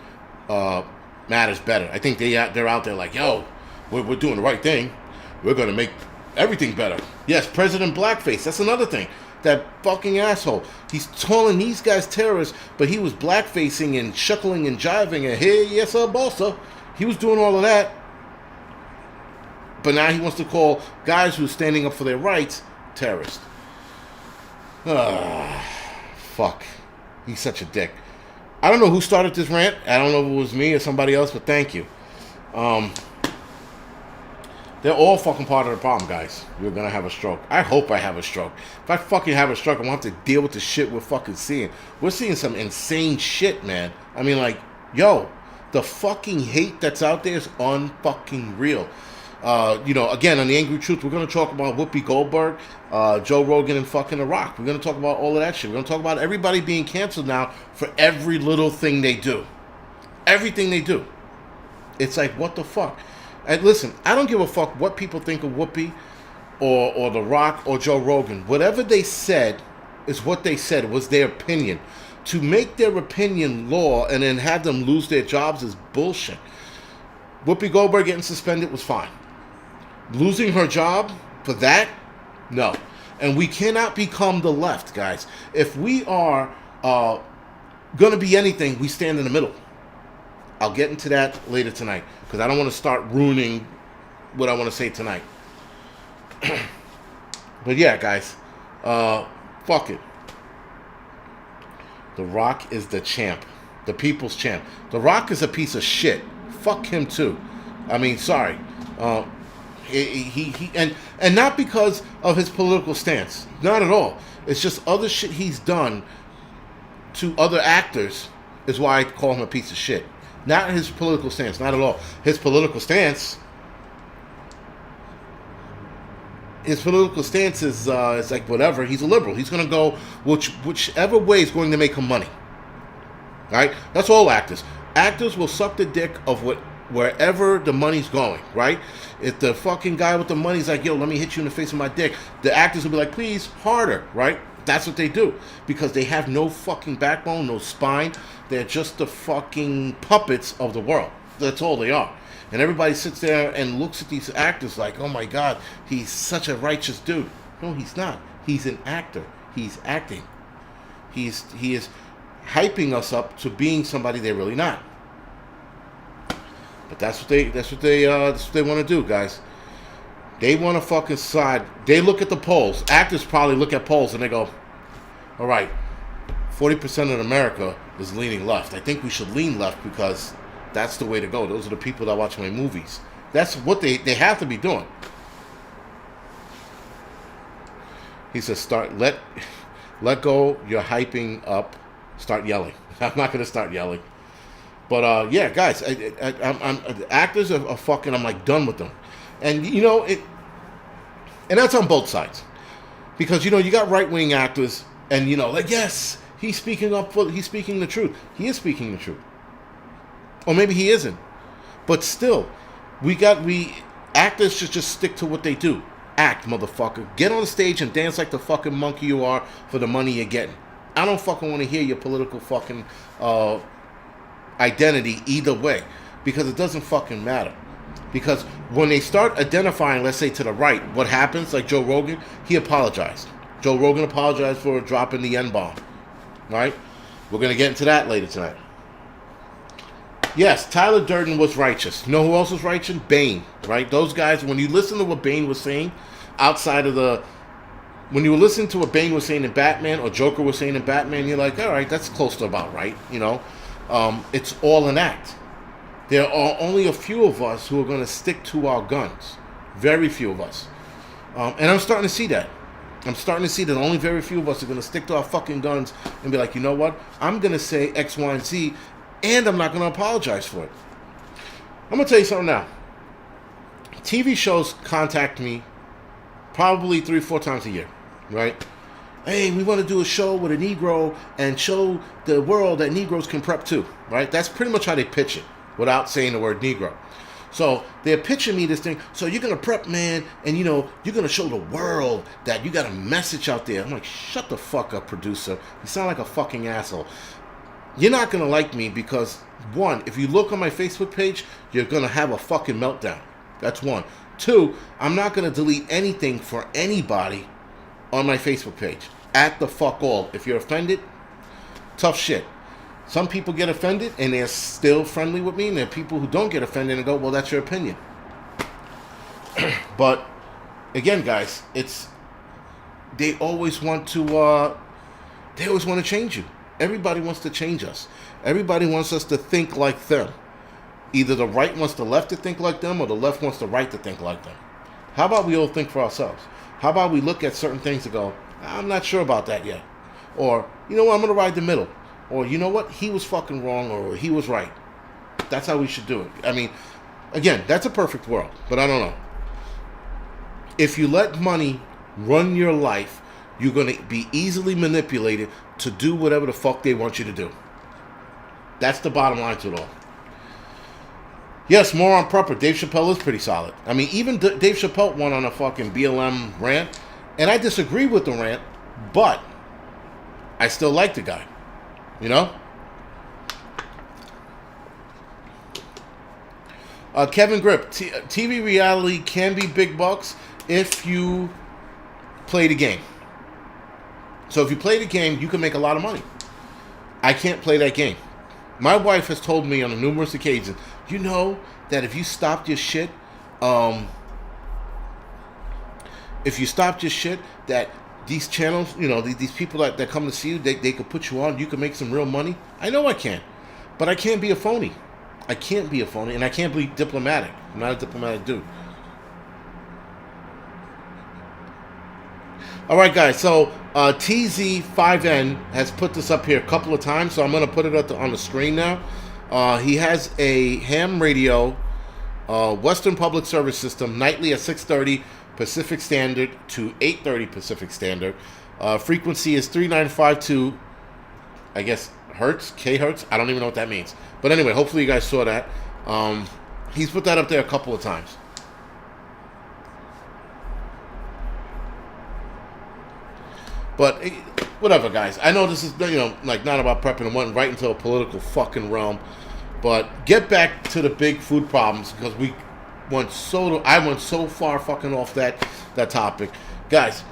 matters better. I think they're out there like, yo, we're doing the right thing. We're gonna make everything better. Yes, President Blackface. That's another thing. That fucking asshole. He's calling these guys terrorists, but he was blackfacing and shuckling and jiving and hey, yes sir, bossa. He was doing all of that. But now he wants to call guys who are standing up for their rights terrorists. Fuck. He's such a dick. I don't know who started this rant. I don't know if it was me or somebody else, but thank you. They're all fucking part of the problem, guys. We're gonna have a stroke. I hope I have a stroke. If I fucking have a stroke, I'm gonna have to deal with the shit we're fucking seeing. We're seeing some insane shit, man. I mean, like, yo, the fucking hate that's out there is unfucking real. Again, on the Angry Truth, we're gonna talk about Whoopi Goldberg, Joe Rogan, and fucking The Rock. We're gonna talk about all of that shit. We're gonna talk about everybody being canceled now for every little thing they do. Everything they do. It's like, what the fuck? And listen, I don't give a fuck what people think of Whoopi or The Rock or Joe Rogan. Whatever they said is what they said. It was their opinion. To make their opinion law and then have them lose their jobs is bullshit. Whoopi Goldberg getting suspended was fine. Losing her job for that? No. And we cannot become the left, guys. If we are going to be anything, we stand in the middle. I'll get into that later tonight because I don't want to start ruining what I want to say tonight. But yeah, guys, fuck it. The Rock is the champ, the people's champ. The Rock is a piece of shit. Fuck him too. I mean, sorry. And not because of his political stance. Not at all. It's just other shit he's done to other actors is why I call him a piece of shit. Not his political stance, not at all. His political stance is like whatever. He's a liberal. He's going to go whichever way is going to make him money. All right? That's all actors. Actors will suck the dick of wherever the money's going, right? If the fucking guy with the money's like, yo, let me hit you in the face with my dick, the actors will be like, please, harder, right? That's what they do. Because they have no fucking backbone, no spine. They're just the fucking puppets of the world. That's all they are. And everybody sits there and looks at these actors like, oh my God, he's such a righteous dude. No, he's not. He's an actor. He's acting. He is hyping us up to being somebody they're really not. But that's what they want to do, guys. They want to fucking side. They look at the polls. Actors probably look at polls and they go, all right, 40% of America is leaning left. I think we should lean left because that's the way to go. Those are the people that watch my movies. That's what they have to be doing. He says, let go. You're hyping up. Start yelling. I'm not going to start yelling. But yeah, guys, actors are fucking. I'm like done with them, and and that's on both sides, because you got right wing actors, and like yes, he's speaking the truth. He is speaking the truth, or maybe he isn't, but still, we actors should just stick to what they do. Act, motherfucker. Get on the stage and dance like the fucking monkey you are for the money you're getting. I don't fucking want to hear your political fucking identity either way, because it doesn't fucking matter. Because when they start identifying, let's say to the right, what happens? Like Joe Rogan, he apologized. Joe Rogan apologized for dropping the N-bomb. Right? We're gonna get into that later tonight. Yes, Tyler Durden was righteous. You know who else was righteous? Bane. Right? Those guys. When you listen to what Bane was saying, when you listen to what Bane was saying in Batman or Joker was saying in Batman, you're like, all right, that's close to about right. It's all an act. There are only a few of us who are going to stick to our guns. Very few of us. And I'm starting to see that. I'm starting to see that only very few of us are going to stick to our fucking guns and be like, you know what? I'm going to say X, Y, and Z, and I'm not going to apologize for it. I'm going to tell you something now. TV shows contact me probably 3-4 times a year, right? Hey, we want to do a show with a Negro and show the world that Negroes can prep too, right? That's pretty much how they pitch it without saying the word Negro. So they're pitching me this thing. So you're going to prep, man, and you're going to show the world that you got a message out there. I'm like, shut the fuck up, producer. You sound like a fucking asshole. you're not going to like me because, one, if you look on my Facebook page, you're going to have a fucking meltdown. That's one. Two, I'm not going to delete anything for anybody on my Facebook page. At the fuck all. If you're offended, tough shit. Some people get offended and they're still friendly with me, and there are people who don't get offended and go, well, that's your opinion. But again, guys, they always want to change you. Everybody wants to change us. Everybody wants us to think like them. Either the right wants the left to think like them, or the left wants the right to think like them. How about we all think for ourselves? How about we look at certain things and go, I'm not sure about that yet. Or, you know what, I'm going to ride the middle. Or, you know what, he was fucking wrong, or he was right. That's how we should do it. I mean, again, that's a perfect world, but I don't know. If you let money run your life, you're going to be easily manipulated to do whatever the fuck they want you to do. That's the bottom line to it all. Yes, more on Prepper. Dave Chappelle is pretty solid. I mean, even Dave Chappelle went on a fucking BLM rant, and I disagree with the rant, but I still like the guy. You know? Kevin Grip. TV reality can be big bucks if you play the game. So if you play the game, you can make a lot of money. I can't play that game. My wife has told me on numerous occasions, you know that if you stopped your shit, that these channels, you know, these people that come to see you, they could put you on, you can make some real money. I know I can, but I can't be a phony. I can't be a phony, and I can't be diplomatic. I'm not a diplomatic dude. All right, guys, so TZ5N has put this up here a couple of times, so I'm going to put it on the screen now. He has a ham radio, Western Public Service System, nightly at 6:30 Pacific Standard to 8:30 Pacific Standard. Frequency is 3952, I guess, hertz, K-hertz. I don't even know what that means. But anyway, hopefully you guys saw that. He's put that up there a couple of times. But whatever, guys. I know this is, you know, like not about prepping and went right into a political fucking realm. But get back to the big food problems, because I went so far fucking off that topic. Guys,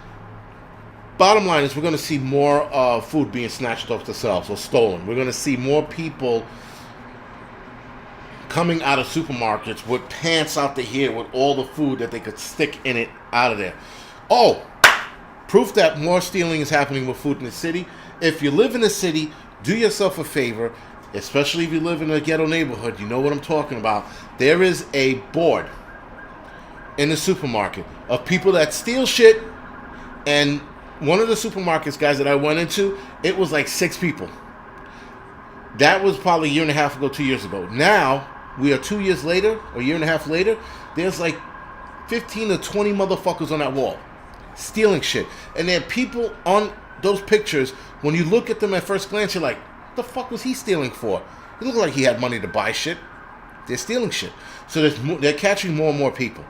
bottom line is we're going to see more food being snatched off the shelves or stolen. We're going to see more people coming out of supermarkets with pants out to here with all the food that they could stick in it out of there. Oh! Proof that more stealing is happening with food in the city. If you live in the city, do yourself a favor, especially if you live in a ghetto neighborhood. You know what I'm talking about. There is a board in the supermarket of people that steal shit. And one of the supermarkets, guys, that I went into, it was like 6 people. That was probably a year and a half ago, 2 years ago. Now, we are 2 years later, or a year and a half later, there's like 15 to 20 motherfuckers on that wall stealing shit. And there are people on those pictures, when you look at them at first glance, you're like, what the fuck was he stealing for? He looked like he had money to buy shit. They're stealing shit. So they're catching more and more people.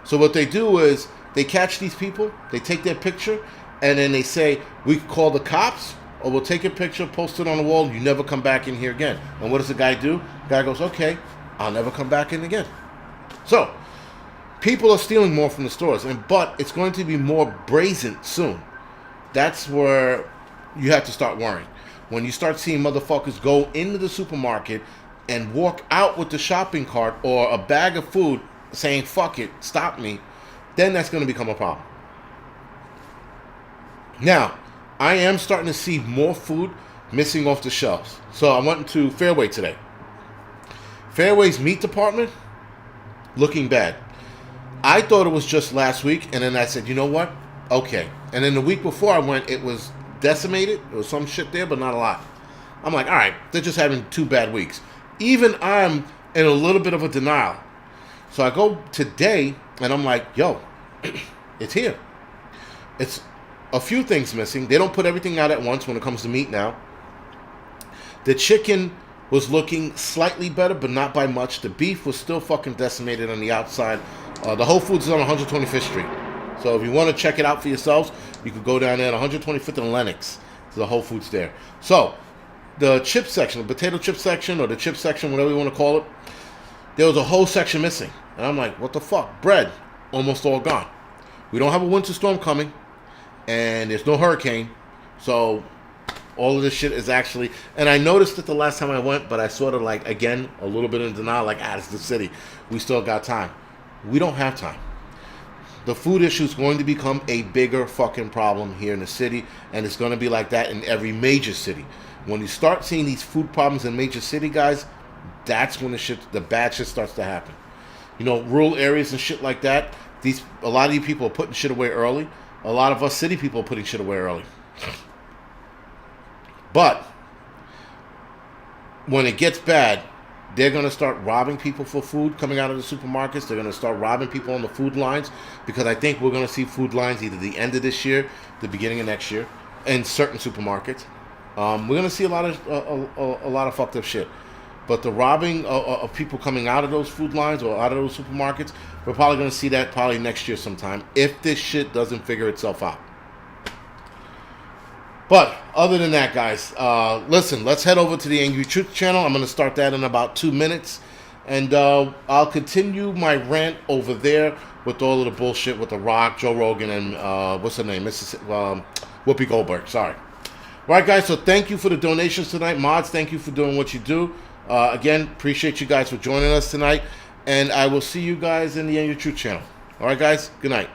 So what they do is they catch these people, they take their picture, and then they say, we can call the cops, or we'll take your picture, post it on the wall, and you never come back in here again. And what does the guy do? The guy goes, okay, I'll never come back in again. So people are stealing more from the stores, but it's going to be more brazen soon. That's where you have to start worrying. When you start seeing motherfuckers go into the supermarket and walk out with the shopping cart or a bag of food saying, fuck it, stop me, then that's going to become a problem. Now, I am starting to see more food missing off the shelves. So I went to Fairway today. Fairway's meat department, looking bad. I thought it was just last week, and then I said, you know what? Okay. And then the week before I went, it was decimated. There was some shit there, but not a lot. I'm like, all right, they're just having 2 bad weeks. Even I'm in a little bit of a denial. So I go today, and I'm like, yo, it's here. It's a few things missing. They don't put everything out at once when it comes to meat now. The chicken was looking slightly better, but not by much. The beef was still fucking decimated on the outside. The Whole Foods is on 125th Street. So if you want to check it out for yourselves, you could go down there at 125th and Lenox. There's a Whole Foods there. So the chip section, the potato chip section, or the chip section, whatever you want to call it, there was a whole section missing. And I'm like, what the fuck? Bread, almost all gone. We don't have a winter storm coming, and there's no hurricane, so all of this shit is actually... And I noticed it the last time I went, but I sort of like, again, a little bit in denial, like, it's the city. We still got time. We don't have time. The food issue is going to become a bigger fucking problem here in the city, and it's going to be like that in every major city. When you start seeing these food problems in major city, guys, that's when the bad shit starts to happen. You know, rural areas and shit like that, a lot of you people are putting shit away early. A lot of us city people are putting shit away early. But when it gets bad, they're going to start robbing people for food coming out of the supermarkets. They're going to start robbing people on the food lines, because I think we're going to see food lines either the end of this year, the beginning of next year, in certain supermarkets. We're going to see a lot of fucked up shit. But the robbing of people coming out of those food lines or out of those supermarkets, we're probably going to see that probably next year sometime, if this shit doesn't figure itself out. But other than that, guys, listen, let's head over to the Angry Truth channel. I'm going to start that in about 2 minutes. And I'll continue my rant over there with all of the bullshit with The Rock, Joe Rogan, and what's her name? Whoopi Goldberg. Sorry. All right, guys, so thank you for the donations tonight. Mods, thank you for doing what you do. Again, appreciate you guys for joining us tonight. And I will see you guys in the Angry Truth channel. All right, guys, good night.